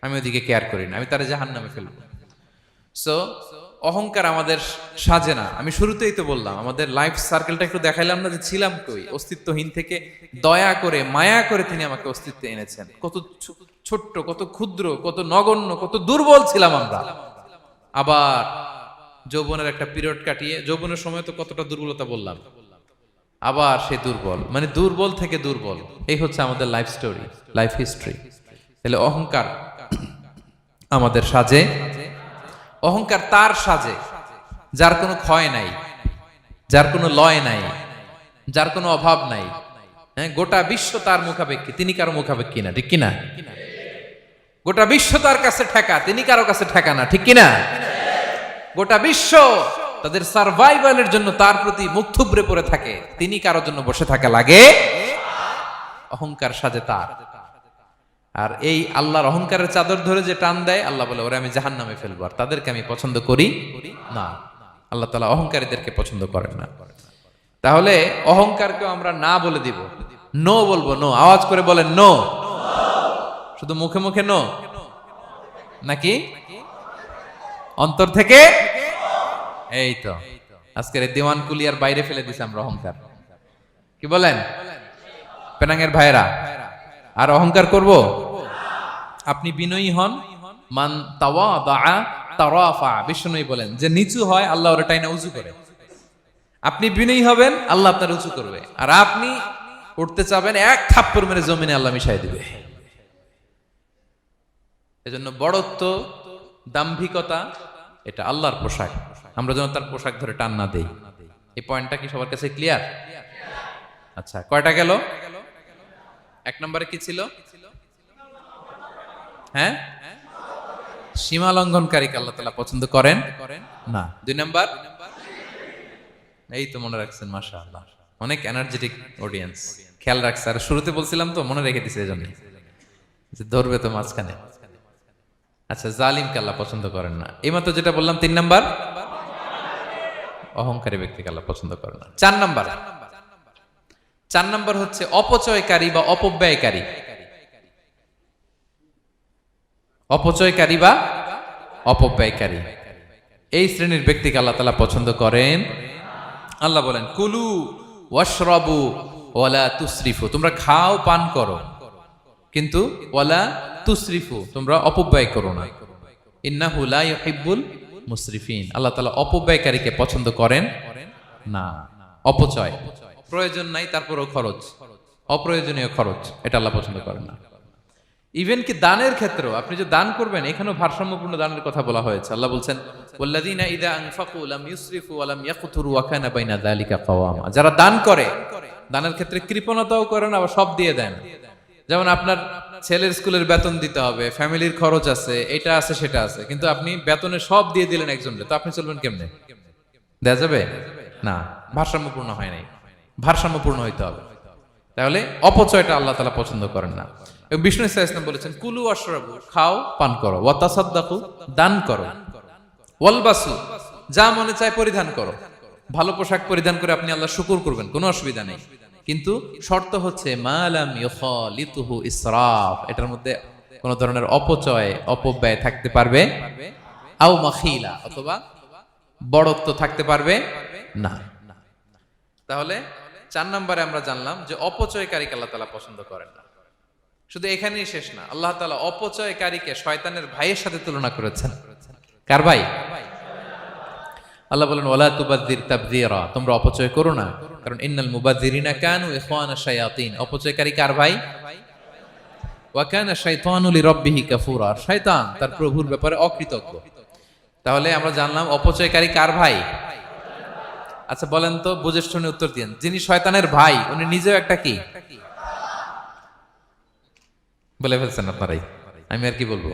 আমি ওদিকে কেয়ার করি না, আমি তারে জাহান্নামে ফেলবো। সো অহংকার আমাদের সাজে না। আমি শুরুতেই তো বললাম, আমাদের লাইফ সার্কেলটা একটু দেখাইলাম না, যে ছিলাম কই, অস্তিত্বহীন থেকে দয়া করে মায়া করে তিনি আমাকে অস্তিত্বে এনেছেন। কত ছোট্ট, কত ক্ষুদ্র, কত নগণ্য, কত দুর্বল ছিলাম আমরা। আবার যৌবনের একটা পিরিয়ড কাটিয়ে, যৌবনের সময় তো কতটা দুর্বলতা বললাম, আবার সে দুর্বল, মানে দুর্বল থেকে দুর্বল। এই হচ্ছে আমাদের লাইফ স্টোরি, লাইফ হিস্ট্রি। তাহলে অহংকার আমাদের সাজে। অহংকার তার সাজে যার কোনো ক্ষয় নাই, যার কোনো লয় নাই, যার কোনো অভাব নাই। হ্যাঁ, গোটা বিশ্ব তার মুখাপেক্ষী, তিনি কারো মুখাপেক্ষী না, ঠিক কিনা? গোটা বিশ্ব তার কাছে ঠেকা, তিনি কারো কাছে ঠেকা না, ঠিক কিনা? গোটা বিশ্ব তাদের সার্ভাইভালের জন্য তার প্রতি মুখ থুবড়ে পড়ে থাকে, তিনি কারোর জন্য বসে থাকা লাগে। অহংকার সাজে তার। আর এই আল্লাহর অহংকারের চাদর ধরে যে টান দেয়, আল্লাহ বলে, ওরা আমি জাহান্নামে ফেলবো, আর তাদেরকে আমি পছন্দ করি না। আল্লাহ তাআলা অহংকারীদেরকে পছন্দ করেন না। তাহলে অহংকারকেও আমরা না বলে দিব, নো বলবো, নো। আওয়াজ করে বলেন নো। শুধু মুখে মুখে নো নাকি অন্তর থেকে? এই তো আজকের দিওয়ান কুলিয়ার বাইরে ফেলে দিছি আমরা অহংকার। কি বলেন পেনাঙ্গের ভাইরা? আর অহংকার করব? আপনি বিনয়ী হন। মান তাওয়াদা তারাফা। বিষ্ণু বলেন, যে নিচু হয় আল্লাহ ওর টাইনা উঁচু করে। আপনি বিনয়ী হবেন, আল্লাহ আপনার উঁচু করবে। আর আপনি উঠতে চাবেন, এক থাপ্পড় মেরে জমিনে আল্লাহ মিশাই দিবে। এজন্য বড়ত্ব, দাম্ভিকতা এটা আল্লাহর পোশাক। আমরা যেন তার পোশাক ধরে টান না দেই, এই পয়েন্টটা কি সবার কাছে ক্লিয়ার? আচ্ছা, কয়টা গেল? এক নম্বরে কি ছিল? হ্যাঁ, সীমা লঙ্ঘনকারীকে আল্লাহ তাআলা পছন্দ করেন না। দুই নাম্বার, এই তো মনে রাখছেন, মাশাআল্লাহ, অনেক এনার্জেটিক অডিয়েন্স, খেয়াল রাখছে। আর শুরুতে বলছিলাম তো, মনে রেখে দিছে, এজন্য যে ধরবে তো মাঝখানে। আচ্ছা, জালিমকে আল্লাহ পছন্দ করেন না। এইমাত্র যেটা বললাম, 3 নাম্বার, অহংকারী ব্যক্তিকে আল্লাহ পছন্দ করেন না। 4 নাম্বার হচ্ছে অপচয়কারী বা অপব্যয়কারী। অপচয়কারী বা অপব্যয়কারী, এই শ্রেণীর ব্যক্তিকে আল্লাহ তাআলা পছন্দ করেন। আল্লাহ বলেন, কুলু ওয়াশরাবু ওয়ালা তুসরিফু, তোমরা খাও পান করো, কিন্তু ওয়ালা তুসরিফু, তোমরা অপব্যয় করো না। ইন্নাহু লা ইউহিব্বুল মুসরিফিন, আল্লাহ তাআলা অপব্যয়কারীকে পছন্দ করেন না। অপচয়, প্রয়োজন নাই তারপরও খরচ, অপ্রয়োজনীয় খরচ, এটা আল্লাহ পছন্দ করেন না। ইভেন কি দানের ক্ষেত্রেও, আপনি যে দান করবেন, এখানেও ভারসাম্যপূর্ণ দানের কথা বলা হয়েছে। আল্লাহ বলছেন, ওয়াল্লাযীনা ইযা আনফাকু লাম ইউসরিফু ওয়া লাম ইয়াকতুরু ওয়া কানা বাইনা যালিকা কাওয়ামা, যারা দান করে, দানের ক্ষেত্রে কৃপণতাও করে না, আবার সব দিয়ে দেন। যেমন আপনার ছেলের স্কুলের বেতন দিতে হবে, ফ্যামিলির খরচ আছে, এটা আছে সেটা আছে, কিন্তু আপনি বেতনে সব দিয়ে দিলেন একজনকে, তো আপনি চলবেন কেমনে? দেয়া যাবে না, ভারসাম্যপূর্ণ হয় নাই, ভারসাম্যপূর্ণ হইতে হবে। তাহলে অপচয়টা আল্লাহ তাআলা পছন্দ করেন না। বিষ্ণু ইসলাম বলেছেন, কুলু ওয়াশরাবু, খাও পান করো, ওয়া তাসাদ্দাকু, দান করো, ওয়ালবাসু, যা মনে চায় পরিধান করো। ভালো পোশাক পরিধান করে আপনি আল্লাহ শুকর করবেন, কোনো অসুবিধা নেই, কিন্তু শর্ত হচ্ছে মা লাম ইউখালিতুহু ইসরাফ, এটার মধ্যে কোন ধরনের অপচয় অপব্যয় থাকতে পারবে, আও মাখিলা, অথবা বড়ত্ব থাকতে পারবে না। তাহলে 4 নম্বরে আমরা জানলাম যে অপচয়কারীকে আল্লাহ তাআলা পছন্দ করেন না। শুধু এখানেই শেষ না, আল্লাহ তাআলা অপচয়কারীকে শয়তানের ভাইয়ের সাথে তুলনা করেছেন। কার ভাই? আল্লাহ বলেন, ওয়ালা তুবাযযির তাবযীরা, তোমরা অপচয় করো না, কারণ ইন্নাল মুবাযযিরিনা কানু ইখওয়ানা শায়াতিন, অপচয়কারী কার ভাই? ওয়া কানা শাইতানু লিরাব্বিহি কাফুরা, শয়তান তার প্রভুর ব্যাপারে অকৃতজ্ঞ। তাহলে আমরা জানলাম অপচয়কারী কার ভাই? আচ্ছা বলেন তো, বুঝে শুনে উত্তর দিন, যিনি শয়তানের ভাই উনি নিজেও একটা কি? বলে ফেলছেন আপনারাই, আমি আর কি বলবো।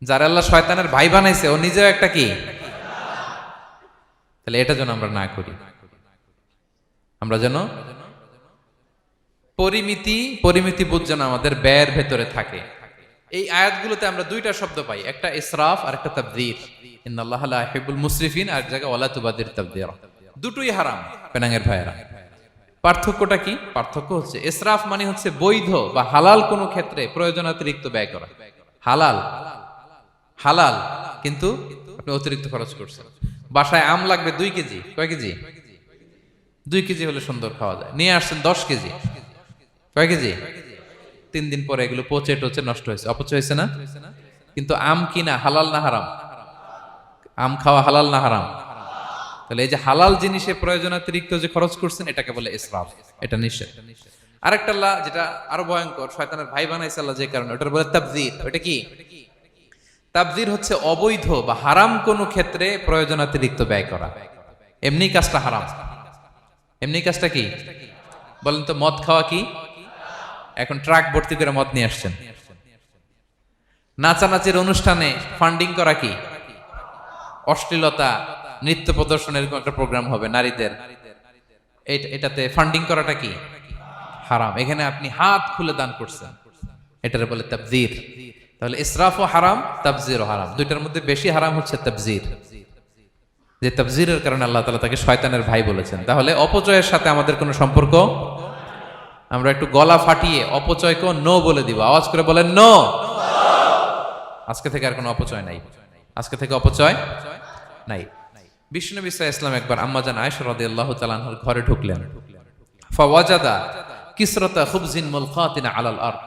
যারা আল্লাহ শয়তানের ভাই বানাইছে ও নিজেও একটা কি? তাহলে এটা যেন আমরা না করি, আমরা যেন পরিমিতি বোধ যেন আমাদের ব্যয়ের ভেতরে থাকে। এই আয়াতগুলোতে আমরা দুইটা শব্দ পাই, একটা ইসরাফ আর একটা তাবযীর। ইন্নাল্লাহা লা ইউহিব্বুল মুসরিফিন, আর জায়গা ওয়ালা তুবাযযির তাবযীরা, দুটোই হারাম পেনাঙ্গের ভাইয়েরা। পার্থক্যটা কি? পার্থক্য হচ্ছে, ইসরাফ মানে হচ্ছে বৈধ বা হালাল কোনো ক্ষেত্রে প্রয়োজনাতিরিক্ত ব্যয় করা, হালাল হালাল, কিন্তু আপনি অতিরিক্ত খরচ করছেন। বাসায় আম লাগবে 2 কেজি, কয় কেজি? 2 কেজি হলে সুন্দর খাওয়া যায়, নিয়ে আসছেন 10 কেজি, কয় কেজি? 3 দিন পরে এগুলো পচে টচে নষ্ট হয়েছে, অপচয় হয়েছে না? কিন্তু আম কিনা হালাল না হারাম? আম খাওয়া হালাল না হারাম? তাহলে এই যে হালাল জিনিসে প্রয়োজনাতিরিক্ত যে খরচ করছেন, এটাকে বলে ইসরাফ, এটা নিষেধ। আরেকটা আল্লাহ যেটা আরো ভয়ঙ্কর, শয়তানের ভাই বানাইছে আল্লাহ যে কারণে, ওটার বলে তাবযীর। ওটা কি? তাবযীর হচ্ছে অবৈধ বা হারাম কোনো ক্ষেত্রে প্রয়োজনাতিরিক্ত ব্যয় করা। এমনি কাজটা হারাম। এমনি কাজটা কি? বলেন তো, মদ খাওয়া কি? এখন ট্রাক ভর্তি করে মদ নিয়ে আসছেন। নাচানাচির অনুষ্ঠানে ফান্ডিং করা কি? অশ্লীলতা, নৃত্য প্রদর্শনের একটা প্রোগ্রাম হবে নারীদের, এটাতে ফান্ডিং করাটা কি? হারাম। এখানে আপনি হাত খুলে দান করছেন, এটারে বলে তাবযীর। তাহলে ইসরাফও হারাম, তাবযীরও হারাম। দুইটার মধ্যে বেশি হারাম হচ্ছে তাবযীর, যে তাবযীরের কারণে আল্লাহ তাআলা তাকে শয়তানের ভাই বলেছেন। তাহলে অপচয়ের সাথে আমাদের কোনো সম্পর্ক, আমরা একটু গলা ফাটিয়ে অপচয়কে নো বলে দিব, আওয়াজ করে বলেন নো। আজকে থেকে আর কোনো অপচয় নাই, আজকে থেকে অপচয় নাই। বিষ্ণু সাল্লাল্লাহু ইসলাম একবার আম্মাজান আয়েশা রাদিয়াল্লাহু তাআলা আনহার ঘরে ঢুকলেন। ফাওয়াজাদা কিসরাতা খুবজিন মুলকাতিন আলাল আরদ,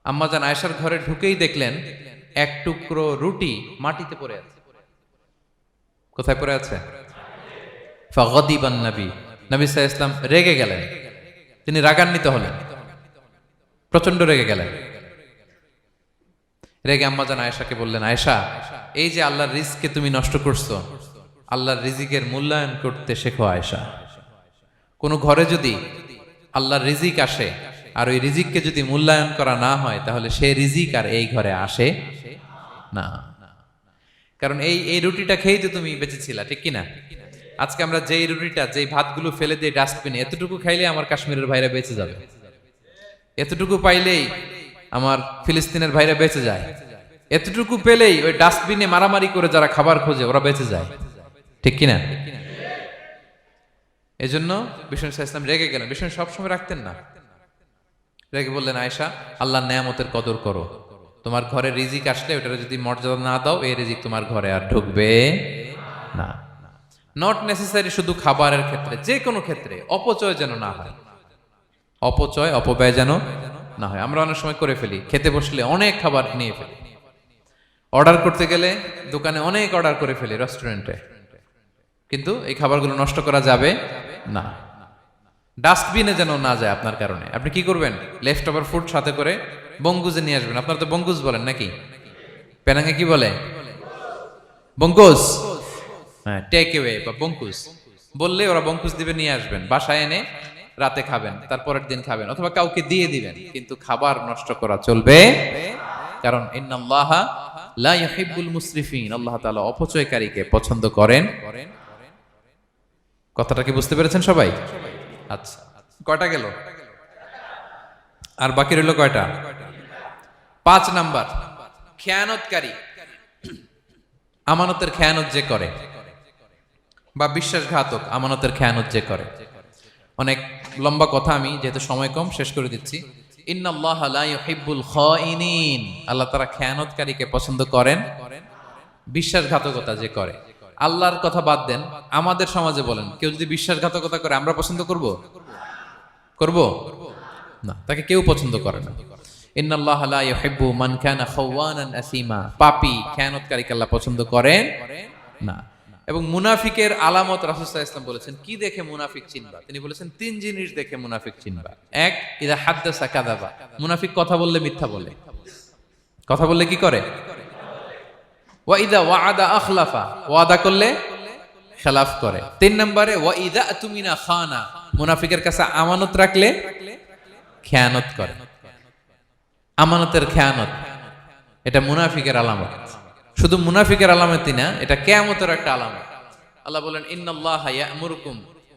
আম্মাজান আয়েশার ঘরে ঢুকেই দেখলেন এক টুকরো রুটি মাটিতে পড়ে আছে। কোথায় পড়ে আছে? ফাগাদিবান নবী সাল্লাল্লাহু আলাইহি ওয়াসাল্লাম রেগে গেলেন, তিনি রাগান্বিত হলেন, প্রচন্ড রেগে গেলেন। রেগে আম্মাজান আয়েশাকে বললেন, আয়েশা, এই যে আল্লাহর রিজকে তুমি নষ্ট করছো, আল্লাহর রিজিকের মূল্যায়ন করতে শেখো আয়েশা। কোনো ঘরে যদি আল্লাহর রিজিক আসে আর ওই রিজিককে যদি মূল্যায়ন করা না হয়, তাহলে সে রিজিক আর এই ঘরে আসে না। কারণ এই রুটিটা খেয়েই তো তুমি বেঁচেছিলা, ঠিক কিনা? আজকে আমরা যেই রুটিটা, যেই ভাতগুলো ফেলে দিয়ে ডাস্টবিনে, এতটুকু খাইলে আমার কাশ্মীরের ভাইরা বেঁচে যাবে, এতটুকু পাইলেই আমার ফিলিস্তিনের ভাইরা বেঁচে যায়, এতটুকু পেলেই ওই ডাস্টবিনে মারামারি করে যারা খাবার খোঁজে ওরা বেঁচে যায়, ঠিক কিনা? এজন্য বিষ্ণু ইসলাম রেগে গেলেন। বিষ্ণু সবসময় রাখতেন না, রেগে বললেন, আয়েশা, আল্লাহর নেয়ামতের কদর করো। তোমার ঘরে রিজিক আসলে ওটার যদি মর্যাদা না দাও, এই রিজিক তোমার ঘরে আর ঢুকবে না। নট নেসেসারি শুধু খাবারের ক্ষেত্রে, যে কোনো ক্ষেত্রে অপচয় যেন না হয়, অপব্যয় যেন না হয়। আমরা অনেক সময় করে ফেলি, খেতে বসলে অনেক খাবার নিয়ে ফেলি, অর্ডার করতে গেলে দোকানে অনেক অর্ডার করে ফেলি, রেস্টুরেন্টে, কিন্তু এই খাবারগুলো নষ্ট করা যাবে না। ডাস্টবিনে যেন না যায় আপনার কারণে। আপনি কি করবেন? লেফট ওভার ফুড সাথে করে বঙ্গুজে নিয়ে আসবেন। আপনারা তো বঙ্গুজ বলেন নাকি? পেনাঙ্গে কি বলে? বঙ্কুজ। হ্যাঁ, টেক অ্যাওয়ে বা বঙ্কুজ বললে ওরা বঙ্কুজ দিবে, নিয়ে আসবেন, বাসায় এনে রাতে খাবেন, তারপরের দিন খাবেন, অথবা কাউকে দিয়ে দিবেন, কিন্তু খাবার নষ্ট করা চলবে। কারণ ইন্নাল্লাহা লা ইউহিব্বুল মুসরিফিন, আল্লাহ তাআলা অপচয়কারীকে পছন্দ করেন। কথাটা কি বুঝতে পেরেছেন সবাই? আচ্ছা, কয়টা গেল? আর বাকি রইল কয়টা? 5 নাম্বার, খেয়ানতকারী। আমানতের খেয়ানত যে করে, বা বিশ্বাসঘাতক আমানতের খেয়ানত যে করে। অনেক লম্বা কথা, আমি যেহেতু সময় কম শেষ করে দিচ্ছি। ইন্নাল্লাহা লা ইউহিব্বুল খাইনিন, আল্লাহ তাআলা খেয়ানতকারীকে পছন্দ করেন। বিশ্বাসঘাতকতা যে করে, আল্লাহর কথা বাদ দেন, আমাদের সমাজে বলেন, কেউ যদি বিশ্বাসঘাতকতা করে আমরা পছন্দ করব না, তাকে কেউ পছন্দ করে না। ইন্নাল্লাহা লা ইউহিব্বু মান কানা খাওয়ানান আসিমা, পাপী খেয়ানতকারীকে আল্লাহ পছন্দ করেন না। এবং মুনাফিকের আলামত রাসূল সাল্লাল্লাহু আলাইহি ওয়াসাল্লাম বলেছেন, কি দেখে মুনাফিক চিনবা? তিনি বলেছেন 3 জিনিস দেখে মুনাফিক চিনবা। 1, ইযা হাদ্দাসা কাযাবা, মুনাফিক কথা বললে মিথ্যা বলে। কথা বললে কি করে? ওয়া ইযা ওয়াআদা আখলাফা, ওয়াদা করলে খেলাফ করে। 3 নম্বরে ওয়া ইযা তুমিনা খানা, মুনাফিকের কাছে আমানত রাখলে খেয়ানত করে। আমানতের খেয়ানত, এটা মুনাফিকের আলামত। শুধু মুনাফিকের আলামতই না, এটা কিয়ামতের একটা আলামত। আল্লাহ বলেন, ইন্নাল্লাহা ইয়া'মুরুকুম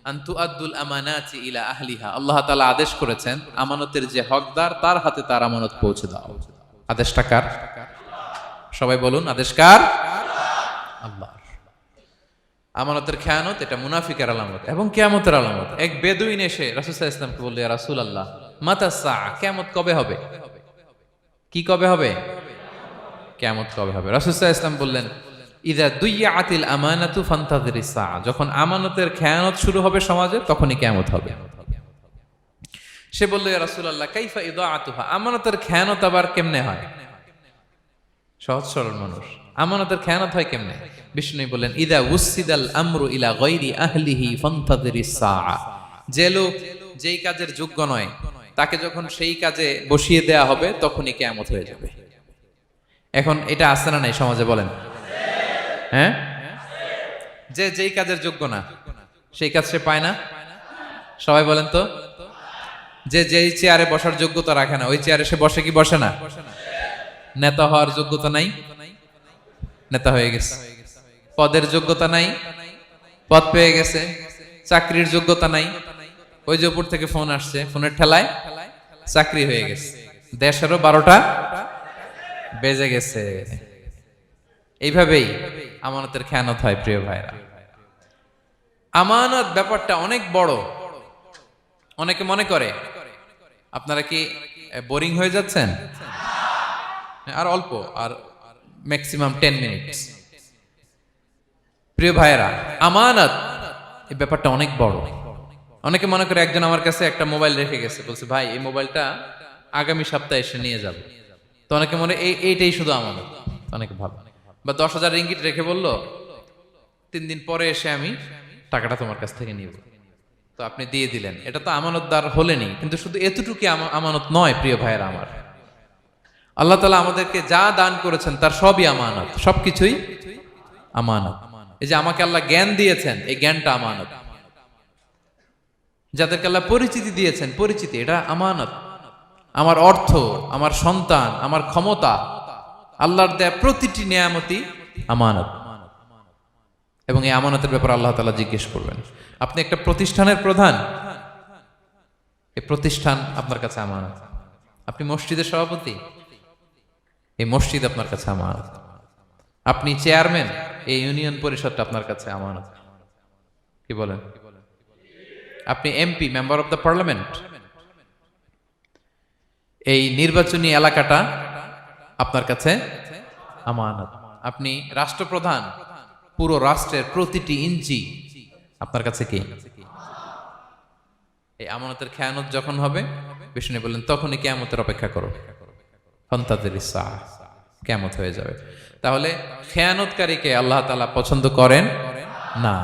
আন তুআদ্দুল আমানাতি ইলা আহলিহা, আল্লাহ তাআলা আদেশ করেছেন আমানতের যে হকদার তার হাতে তার আমানত পৌঁছে দাও। আদেশটা কার? সবাই বলুন, আদেশ কার? আল্লাহর। আমানতের খেয়ানত এটা মুনাফিকের আলামত এবং কিয়ামতের আলামত। এক বেদুইন এসে রাসূল সাল্লাল্লাহু আলাইহি ওয়াসাল্লামকে বলল, ইয়া রাসূলুল্লাহ, মাতা সাআ, কিয়ামত কবে হবে? কি কবে হবে? কিয়ামত কবে হবে? রাসূল সাল্লাল্লাহু আলাইহি ওয়াসাল্লাম বললেন, ইযা দুইয়াতিল আমানাতু ফান্তাযিরিস সাআ, যখন আমানতের খেয়ানত শুরু হবে সমাজে, তখনই কিয়ামত হবে। সে বলল, ইয়া রাসূলুল্লাহ, কাইফা ইদাআতুহা, আমানতের খেয়ানত আবার কেমনে হয়? সহজ সরল মানুষ, আমানতের খেয়ানত হয় কেমনে? বিষ্ণু বললেন, ইযা উসিদাল আমরু ইলা গায়রি আহলিহি ফান্তাযিরিস সাআ, যে লোক যেই কাজের যোগ্য নয় তাকে যখন সেই কাজে বসিয়ে দেয়া হবে, তখনই কিয়ামত হয়ে যাবে। এখন এটা আছে না নাই সমাজে? বলেন। হ্যাঁ, যে যেই কাজের যোগ্য না সেই কাজ সে পায় না। সবাই বলেন তো, যে যেই চেয়ারে বসার যোগ্যতা রাখে না, ওই চেয়ারে সে বসে কি বসে না? নেতা হওয়ার যোগ্যতা নাই, নেতা হয়ে গেছে। পদের যোগ্যতা নাই, পদ পেয়ে গেছে। চাকরির যোগ্যতা নাই, ওই যে উপর থেকে ফোন আসছে, ফোনের ঠেলায় চাকরি হয়ে গেছে। দেশেরও 12টা বেজে গেছে। এইভাবেই আমানতের খেয়ানত হয়। প্রিয় ভাইরা, আমানত ব্যাপারটা অনেক বড়। অনেকে মনে করে, আপনারা কি বোরিং হয়ে যাচ্ছেন? আর অল্প, আর ম্যাক্সিমাম 10 মিনিট। প্রিয় ভাইরা, আমানত এই ব্যাপারটা অনেক বড়। অনেকে মনে করে, একজন আমার কাছে একটা মোবাইল রেখে গেছে, বলছে, ভাই এই মোবাইলটা আগামী সপ্তাহে এসে নিয়ে যাবো। তো অনেকে মনে এইটাই শুধু আমানত, অনেক ভালো। বা 10,000 রিঙ্গিট রেখে বলল, 3 দিন পরে এসে আমি টাকাটা তোমার কাছ থেকে নিব। তো আপনি দিয়ে দিলেন, এটা তো আমানতদার হলেনি। কিন্তু শুধু এতটুকু আমানত নয় প্রিয় ভাইয়েরা আমার। আল্লাহ তাআলা আমাদেরকে যা দান করেছেন তার সবই আমানত, সবকিছুই আমানত। এই যে আমাকে আল্লাহ জ্ঞান দিয়েছেন, এই জ্ঞানটা আমানত। যাদেরকে আল্লাহ পরিচিতি দিয়েছেন, পরিচিতি এটা আমানত। আমার অর্থ, আমার সন্তান, আমার ক্ষমতা, আল্লাহর দেয়া প্রতিটি নিয়ামতি আমানত। এবং এই আমানতের ব্যাপারে আল্লাহ তাআলা জিজ্ঞেস করবেন। আপনি একটা প্রতিষ্ঠানের প্রধান, এই প্রতিষ্ঠান আপনার কাছে আমানত। আপনি মসজিদের সভাপতি, এই মসজিদ আপনার কাছে আমানত। আপনি চেয়ারম্যান, এই ইউনিয়ন পরিষদটা আপনার কাছে আমানত। কি বলেন? আপনি MP, member of the parliament, এই নির্বাচনী এলাকাটা আপনার কাছে আমানত। আপনি রাষ্ট্রপ্রধান, পুরো রাষ্ট্রের প্রতিটি ইঞ্চি আপনার কাছে কি? এই আমানতের খেয়ানত যখন হবে, বিষ্ণু বললেন তখনই কিয়ামতের অপেক্ষা করো, ফান্তাজির সাআহ, কিয়ামত হয়ে যাবে। তাহলে খেয়ানতকারীকে আল্লাহ তাআলা পছন্দ করেন না,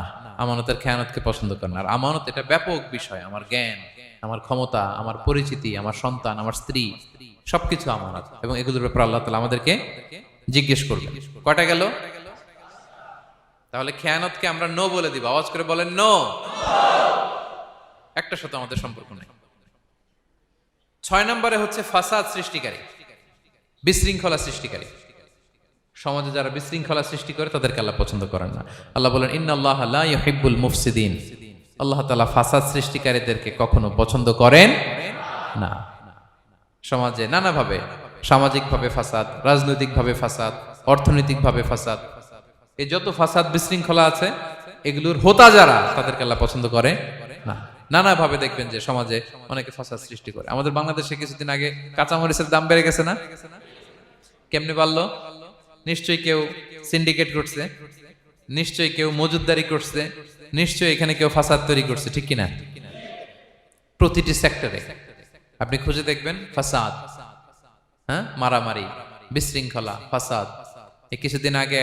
আমানতের খেয়ানতকে পছন্দ করেন না। আর আমানত এটা ব্যাপক বিষয়। আমার জ্ঞান, আমার ক্ষমতা, আমার পরিচিতি, আমার সন্তান, আমার স্ত্রী, সবকিছু আমানত। এবং এগুলোর ব্যাপারে আল্লাহ তাআলা আমাদেরকে জিজ্ঞেস করবেন। কয়টা গেল? তাহলে খেয়ানতকে আমরা নো বলে দিব। আওয়াজ করে বলেন নো। একটা সাথে আমাদের সম্পর্ক নেই। 6 নম্বরে হচ্ছে ফাসাদ সৃষ্টিকারী, বিশৃঙ্খলা সৃষ্টিকারী। সমাজে যারা বিশৃঙ্খলা সৃষ্টি করে তাদেরকে আল্লাহ পছন্দ করেন না। আল্লাহ বলেন ইন্নাল্লাহা লা ইউহিব্বুল মুফসিদিন। আল্লাহ তাআলা ফাসাদ সৃষ্টিকারীদেরকে কখনো পছন্দ করেন না। সমাজে নানাভাবে, সামাজিকভাবে ফাসাদ, রাজনৈতিকভাবে ফাসাদ, অর্থনৈতিকভাবে ফাসাদ, এই যত ফাসাদ বিশৃঙ্খলা আছে এগুলোর হোতা যারা, তাদেরকে আল্লাহ পছন্দ করে না। নানাভাবে দেখবেন যে সমাজে অনেকে ফাসাদ সৃষ্টি করে। আমাদের বাংলাদেশে কিছুদিন আগে কাঁচামরিচের দাম বেড়ে গেছে না? কেমনে বাড়লো? নিশ্চয়ই কেউ সিন্ডিকেট করছে, নিশ্চয়ই কেউ মজুদদারি করছে, নিশ্চয়ই এখানে কেউ ফাসাদ তৈরি করছে, ঠিক কিনা? প্রতিটি সেক্টরে আপনি খুঁজে দেখবেন ফাসাদ, হ্যাঁ, মারামারি, বিশৃঙ্খলা, ফাসাদ। এই কিছুদিন আগে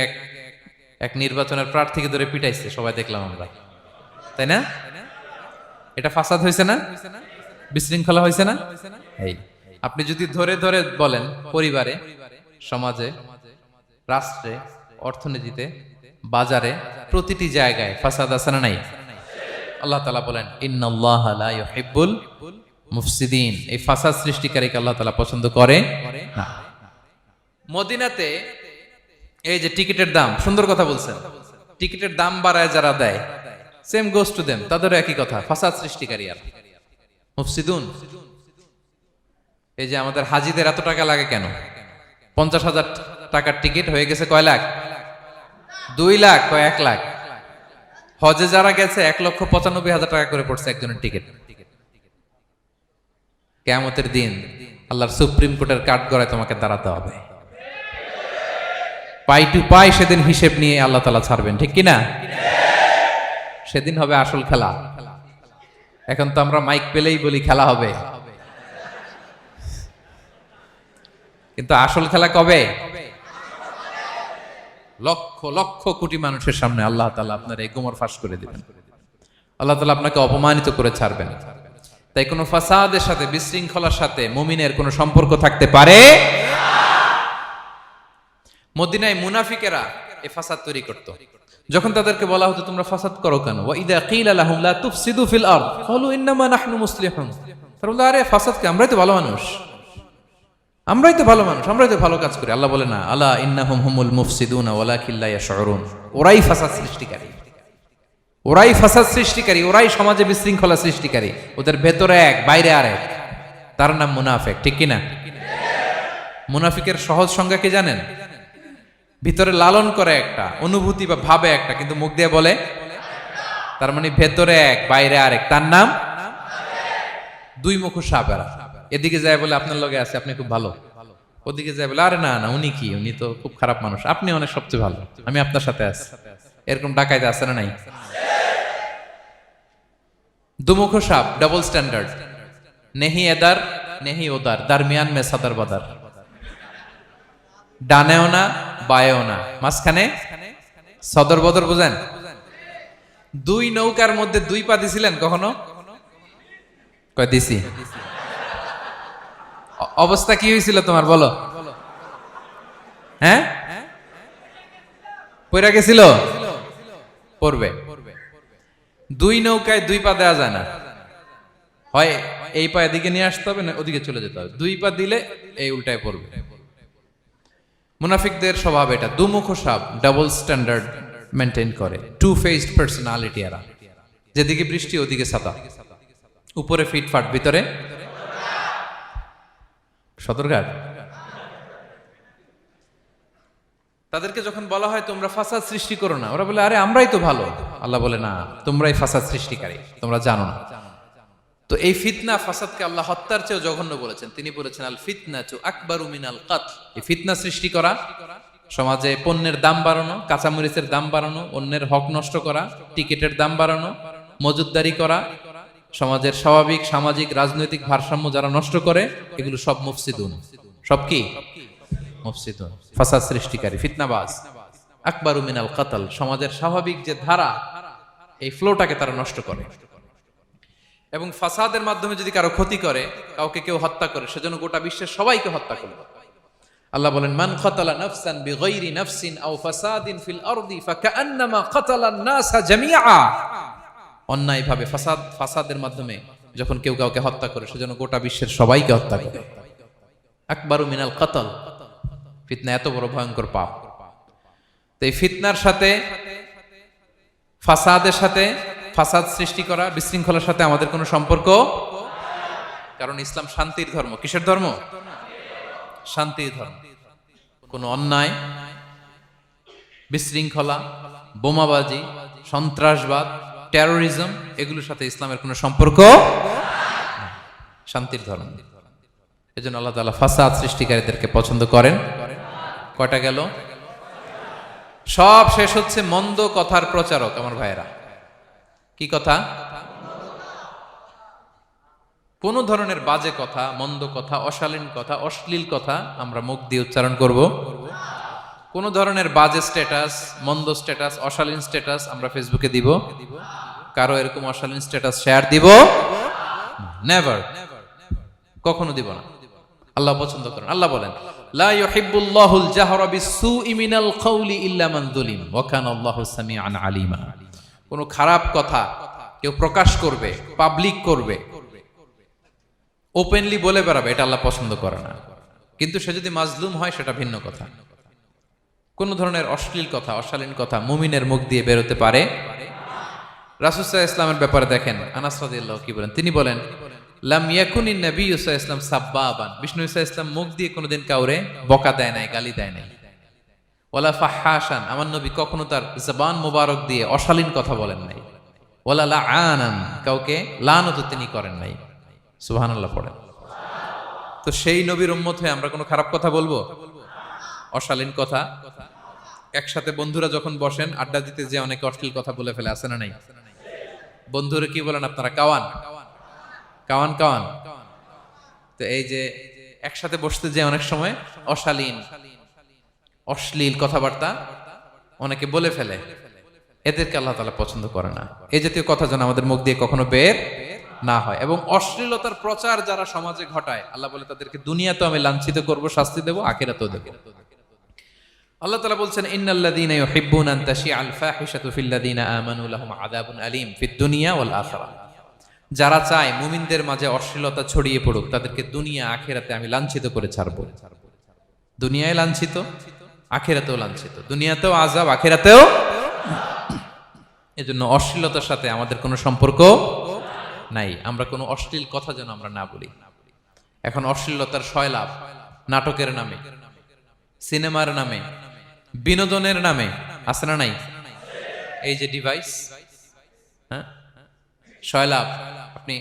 এক নির্বাচনের প্রার্থীকে ধরে পিটাইছে, সবাই দেখলাম আমরা, তাই না? এটা ফাসাদ হয়েছে না? বিশৃঙ্খলা হয়েছে না? এই আপনি যদি ধরে ধরে বলেন, পরিবারে, সমাজে, রাষ্ট্রে, অর্থনীতিতে, বাজারে, প্রতিটি জায়গায় ফাসাদ আছে না নাই? আল্লাহ তাআলা বলেন ইন্নাল্লাহা লা ইউহিব্বুল মুফসিদিন। এই ফাসাদ সৃষ্টিকারীকে আল্লাহ তাআলা পছন্দ করে না। মদিনাতে এই যে টিকিটের দাম, সুন্দর কথা বলছেন, টিকিটের দাম বাড়ায় যারা দেয়, সেম গোস টু দেম, তাদেরও একই কথা, ফাসাদ সৃষ্টিকারী আর মুফসিদুন। এই যে আমাদের হাজিদের এত টাকা লাগে কেন? 50,000 টাকার টিকিট হয়ে গেছে কয় লাখ? 2 লাখ, কয় 1 লাখ। হজে যারা গেছে 1,95,000 টাকা করে পড়ছে একজনের টিকিট। কিয়ামতের দিন আল্লাহর সুপ্রিম কোর্টের কাঠগড়ায় তোমাকে দাঁড়াতে হবে, পাই টু পাই সেদিন হিসেব নিয়ে আল্লাহ তাআলা ছাড়বেন, ঠিক কিনা? সেদিন হবে আসল খেলা। এখন তো আমরা মাইক পেলেই বলি খেলা হবে, কিন্তু আসল খেলা কবে? লক্ষ লক্ষ কোটি মানুষের সামনে আল্লাহ তাআলা আপনার এই গোমর ফাঁস করে দিবেন। আল্লাহ তাআলা আপনাকে অপমানিত করে ছাড়বেন। তাই কোনো ফাসাদের সাথে, বিশৃঙ্খলার সাথে মুমিনের কোনো সম্পর্ক থাকতে পারে না। মদিনায় মুনাফিকেরা এই ফাসাদ তৈরি করত। যখন তাদেরকে বলা হতো তোমরা ফাসাদ করো কেন, ওয়া ইযা কিলা লাহুম লা তুফসিদু ফিল আরদ ক্বালু ইন্নামা নাহনু মুসলিহুন। তারা বলতো আরে ফাসাদ কে, আমরাই তো ভালো মানুষ, আমরাই তো ভালো মানুষ, আমরাই তো ভালো কাজ করি। আল্লাহ বলে না, আলা ইন্নাহুম হুমুল মুফসিদুনা ওয়ালাকিন লা ইয়াশউরুন। ওরাই ফাসাদ সৃষ্টিকারী, ওরাই ফাসাদ সৃষ্টিকারী, ওরাই সমাজে বিশৃঙ্খলা সৃষ্টিকারী। ওদের ভেতরে এক, বাইরে আরেক, তার নাম মুনাফিক, ঠিক কিনা? মুনাফিকের সহজ সংজ্ঞা কি জানেন? ভিতরে লালন করে একটা, অনুভূতি বা ভাবে একটা, কিন্তু মুখ দিয়ে বলে, তার মানে ভেতরে এক, বাইরে আরেক, তার নাম দুই মুখ সাপেরা। এদিকে যায় বলে আপনার লগে আছে, আপনি খুব ভালো, ওদিকে যায় বলে আরে না না, উনি কি, উনি তো খুব খারাপ মানুষ, আপনি অনেক সবচেয়ে ভালো, আমি আপনার সাথে আছি। এরকম ডাকাইতে আছে না নাই? দুমুখ সাপ, ডাবল স্ট্যান্ডার্ড, নেহি এদার নেহি ওদার, দারমিয়ান মে সাদার বাদার, ডানেও না বায়েও না, মাঝখানে সদর বদর। বুঝেন? দুই নৌকার মধ্যে দুই পা দিছিলেন কখনো? কয় দিছি। অবস্থা কি হয়েছিল তোমার বলো? হ্যাঁ, পয়রা গেছিল? পড়বে। দুই নৌকায় দুই পা দেওয়া যায় না, হয় এই পা এদিকে নিয়ে আসতে হবে, না ওদিকে চলে যেতে হবে। দুই পা দিলে এই উল্টায় পড়বে। মুনাফিকদের স্বভাব এটা, দুমুখ সাপ, ডাবল স্ট্যান্ডার্ড মেনটেন করে, টু ফেসড পার্সোনালিটি এরা। যেদিকে বৃষ্টি ওদিকে ছাতা, উপরে ফিটফাট, ভিতরে সদরঘাট। তাদেরকে যখন বলা হয় তোমরা ফাসাদ সৃষ্টি করো না, ওরা বলে আরে আমরাই তো ভালো। আল্লাহ বলে না, তোমরাই ফাসাদ সৃষ্টিকারী, তোমরা জানো না। তো এই ফিতনা ফাসাদকে আল্লাহ হত্যার চেয়েও জঘন্য বলেছেন। তিনি বলেছেন আল ফিতনাতু আকবারু মিনাল কতল। এই ফিতনা সৃষ্টি করা, সমাজে পণ্যের দাম বাড়ানো, কাঁচামরিচের দাম বাড়ানো, অন্যের হক নষ্ট করা, টিকিটের দাম বাড়ানো, মজুদদারি করা, সমাজের স্বাভাবিক সামাজিক রাজনৈতিক ভারসাম্য যারা নষ্ট করে, এগুলো সব মুফসিদুন। সব কি? মুফসিদুন, ফাসাদ সৃষ্টিকারী, ফিতনাবাজ। আকবারু মিনাল কতল, সমাজের স্বাভাবিক যে ধারা, এই ফ্লোটাকে তারা নষ্ট করে। এবং ফাসাদের মাধ্যমে যদি কারো ক্ষতি করে, কাউকে কেউ হত্যা করে, সেজন্য গোটা বিশ্বের সবাইকে হত্যা করবে। আল্লাহ বলেন মান কাতালা নাফসান বিগাইরি নাফসিন আও ফাসাদিন ফিল আরদি ফাকান্নামা কাতালান নাসা জামিআ। অন্যায়ভাবে ফাসাদের মাধ্যমে যখন কেউ কাউকে হত্যা করে, সেজন্য গোটা বিশ্বের সবাইকে হত্যা করে। আকবারু মিনাল কতল, ফিতনা এত বড় ভয়ঙ্কর পাপ। তো এই ফিতনার সাথে, ফাসাদের সাথে, ফাসাদ সৃষ্টি করা, বিশৃঙ্খলার সাথে আমাদের কোনো সম্পর্ক, কারণ ইসলাম শান্তির ধর্ম। কিসের ধর্ম? শান্তির ধর্ম। কোনো অন্যায়, বিশৃঙ্খলা, বোমাবাজি, সন্ত্রাসবাদ, টেরোরিজম, এগুলোর সাথে ইসলামের কোনো সম্পর্ক, শান্তির ধর্ম। এজন্য আল্লাহ তাআলা ফাসাদ সৃষ্টিকারীদেরকে পছন্দ করেন। কয়টা গেল? সব শেষ হচ্ছে মন্দ কথার প্রচারক। আমার ভাইয়েরা, কি কথা? কোন ধরনের বাজে কথা, মন্দ কথা, অশালীন কথা, অশ্লীল কথা আমরা মুখ দিয়ে উচ্চারণ করব। কোন ধরনের বাজে স্ট্যাটাস, মন্দ স্ট্যাটাস, অশালীন স্ট্যাটাস আমরা ফেসবুকে দিব? কারো এরকম অশালীন স্ট্যাটাস শেয়ার দিব? নেভার, কখনো দিব না। আল্লাহ পছন্দ করেন। আল্লাহ বলেন লা ইউহিব্বুল্লাহুল জাহরা বিসসুই মিনাল কওলি ইল্লা মান যুলিম ওয়া কানা আল্লাহু সামিআন আলিমা। কোন খারাপ কথা কেউ প্রকাশ করবে, পাবলিক করবে, ওপেনলি বলে বেড়াবে, এটা আল্লাহ পছন্দ করে না। কিন্তু সে যদি মাজলুম হয় সেটা ভিন্ন কথা। কোন ধরনের অশ্লীল কথা, অশালীন কথা মুমিনের মুখ দিয়ে বেরোতে পারে? রাসূল সাল্লাল্লাহু আলাইহি ওয়াসাল্লামের ব্যাপারে দেখেন, আনাস রাদিয়াল্লাহু কি বলেন? তিনি বলেন লাম ইয়াকুনিন নাবিয়্যু সাল্লাল্লাহু আলাইহি ওয়াসাল্লাম সাব্বাবান। বিষ্ণু সাল্লাল্লাহু আলাইহি ওয়াসাল্লাম মুখ দিয়ে কোনোদিন কাউরে বকা দেয় নাই, গালি দেয় নাই। ওয়ালা ফাহাশান, আমার নবী কখনো তার জবান মোবারক দিয়ে অশালীন কথা বলেন নাই। ওয়ালা লাআনান, কাউকে লানত তিনি করেন নাই। সুবহানাল্লাহ পড়েন। তো সেই নবীর উম্মত হয়ে আমরা কোনো খারাপ কথা বলবো? অশালীন কথা? একসাথে বন্ধুরা যখন বসেন আড্ডা দিতে, যে অনেকে অশ্লীল কথা বলে ফেলে, আছে না নাই? বন্ধুরা কি বলেন আপনারা? Cowan Cowan Cowan. তো এই যে একসাথে বসতে যে অনেক সময় অশালীন, অশ্লীল কথাবার্তা অনেকে বলে ফেলে, এদেরকে আল্লাহ তাআলা পছন্দ করে না। এই জাতীয় কথা যেন আমাদের মুখ দিয়ে কখনো বের না হয়। এবং অশ্লীলতার প্রচার যারা সমাজে ঘটায়, আল্লাহ বলে তাদেরকে দুনিয়াতেও আমি লাঞ্ছিত করব, শাস্তি দেব, আখিরাতেও দেব। আল্লাহ তাআলা বলছেন ইন্নাল্লাযীনা ইউহিব্বুনা আন তাশিআল ফাহিশাতু ফিল্লাযীনা আমানু লাহুম আযাবুন আলীম ফিদ দুনিয়া ওয়াল আখিরাহ। যারা চায় মুমিনদের মাঝে অশ্লীলতা ছড়িয়ে পড়ুক, তাদেরকে দুনিয়া আখিরাতে আমি লাঞ্ছিত করে ছাড়ব। দুনিয়ায় লাঞ্ছিত, আখিরাতেও লাঞ্ছিত। দুনিয়াতেও আযাব, আখিরাতেও। এজন্য অশ্লীলতার সাথে আমাদের কোনো সম্পর্ক নাই। আমরা কোনো অশ্লীল কথা যেন আমরা না বলি। এখন অশ্লীলতার সয়লাভ, নাটকের নামে, সিনেমার নামে, বিনোদনের নামে, আছে না নাই? এই যে ডিভাইস, হ্যাঁ, সয়লাভ, আপনি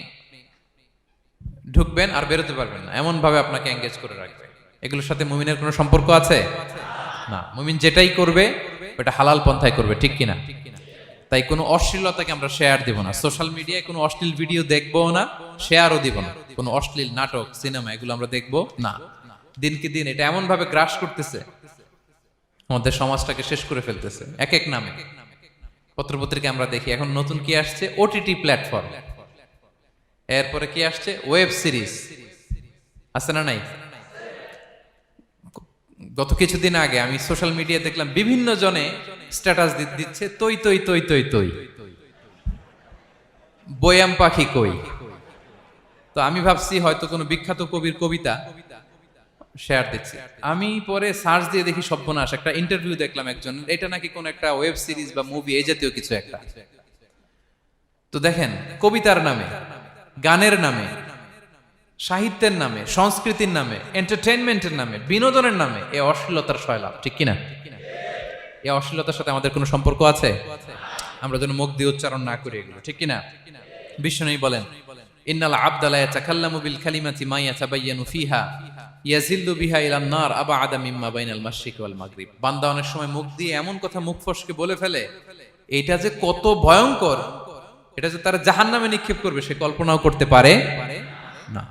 ঢুকবেন আর বেরোতে পারবেন না, এমন ভাবে আপনাকে এঙ্গেজ করে রাখবে। এগুলোর সাথে মুমিনের কোনো সম্পর্ক আছে না। মুমিন যেটাই করবে ওটা হালাল পন্থায় করবে, ঠিক কিনা? তাই কোনো অশ্লীলতাকে আমরা শেয়ার দিব না। সোশ্যাল মিডিয়ায় কোনো অশ্লীল ভিডিও দেখবো না, শেয়ারও দিব না। কোনো অশ্লীল নাটক, সিনেমা এগুলো আমরা দেখবো না। দিনকে দিন এটা এমন ভাবে গ্রাস করতেছে, আমাদের সমাজটাকে শেষ করে ফেলতেছে এক এক নামে। পত্রপত্রিকা আমরা দেখি এখন নতুন কি আসছে, ওটিটি প্ল্যাটফর্ম। এরপরে কি আসছে, ওয়েব সিরিজ, আছে না নাই? গত কিছুদিন আগে আমি সোশ্যাল মিডিয়া দেখলাম বিভিন্ন জনে স্ট্যাটাস দিচ্ছে তৈ তৈ তৈ তৈ তৈ, বয়াম পাখি কই। তো আমি ভাবছি হয়তো কোনো বিখ্যাত কবির কবিতা শেয়ার দিচ্ছি। আমি পরে সার্চ দিয়ে দেখি সর্বনাশ, একটা ইন্টারভিউ দেখলাম একজন, এটা নাকি কোন একটা ওয়েব সিরিজ বা মুভি এই জাতীয় কিছু একটা। তো দেখেন, কবিতার নামে, গানের নামে, সাহিত্যের নামে, সংস্কৃতির নামে, এন্টারটেইনমেন্টের নামে, বিনোদনের নামে এ অশ্লীলতার শয়লাভ, ঠিক কিনা? এই অশ্লীলতার সাথে আমাদের কোনো সম্পর্ক আছে? আমরা যেন মুখ দিয়ে উচ্চারণ না করি এগুলো, ঠিক কিনা? বিষ্ণু বলেন, ইন্নাল আবদা লা ইয়াতাকাল্লামু বিল কালিমাতি মা ইয়াতাবায়ানু ফিহা ইয়াজিল্লু বিহা ইলান নার আবাআদা মিম্মা বাইনাল মাশরিক ওয়াল মাগরিব। বান্দা অনেক সময় মুখ দিয়ে এমন কথা মুখ ফসকে বলে ফেলে, এটা যে কত ভয়ঙ্কর, এটা যে তার জাহান্নামে নিক্ষেপ করবে সে কল্পনাও করতে পারে না।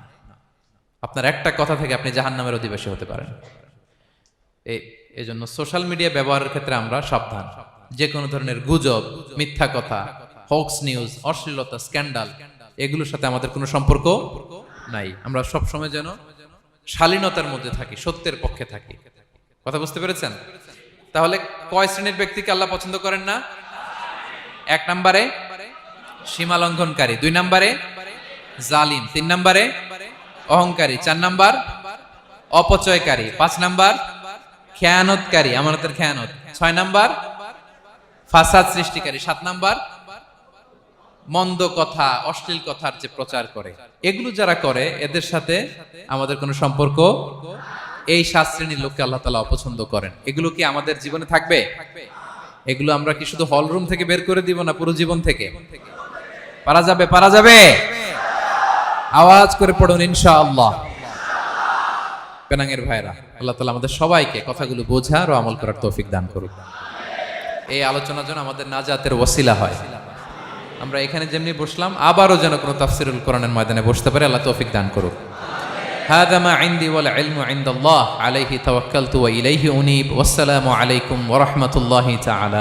আপনার একটা কথা থেকে আপনি জাহান্নামের অধিবাসী হতে পারেন। এই জন্য সোশ্যাল মিডিয়া ব্যবহারের ক্ষেত্রে আমরা সাবধান। যে কোনো ধরনের গুজব, মিথ্যা কথা, হক্স নিউজ, অশ্লীলতা, স্ক্যান্ডাল, এগুলোর সাথে আমাদের কোনো সম্পর্ক নাই। আমরা সব সময় যেন শালীনতার মধ্যে থাকি, সত্যের পক্ষে থাকি। কথা বুঝতে পেরেছেন? তাহলে কয় শ্রেণীর ব্যক্তিকে আল্লাহ পছন্দ করেন না? 1 নম্বরে সীমা লঙ্ঘনকারী, 2 নম্বরে জালিম, 3 নম্বরে অহংকারী, 4 নম্বর অপচয়কারী, 5 নম্বর খেয়ানতকারী, আমানতের খেয়ানত, 6 নম্বর ফাসাদ সৃষ্টিকারী, 7 নম্বর মন্দ কথা, অশ্লীল কথার যে প্রচার করে। এগুলো যারা করে এদের সাথে আমাদের কোনো সম্পর্ক, এই 7 শ্রেণীর লোককে আল্লাহ তাআলা অপছন্দ করেন। এগুলো কি আমাদের জীবনে থাকবে? এগুলো আমরা কি শুধু হল রুম থেকে বের করে দিব না পুরো জীবন থেকে? পারা যাবে? পারা যাবে? আওয়াজ করে পড়ুন ইনশাআল্লাহ। পেনাঙ্গের ভাইরা, আল্লাহ তাআলা আমাদের সবাইকে কথাগুলো বোঝার ও আমল করার তৌফিক দান করুন। এই আলোচনা যেন আমাদের নাজাতের ওসিলা হয়। আমরা এখানে যেমনি বসলাম, আবারও যেন কোনো তাফসিরুল কোরআনের ময়দানে বসতে পারে, আল্লাহ তৌফিক দান করুন। হাযা মা ইনদি ওয়াল ইলমু ইনদাল্লাহ আলাইহি তাওয়াক্কালতু ওয়া ইলাইহি উনীব। ওয়াসসালামু আলাইকুম ওয়া রাহমাতুল্লাহি তাআলা।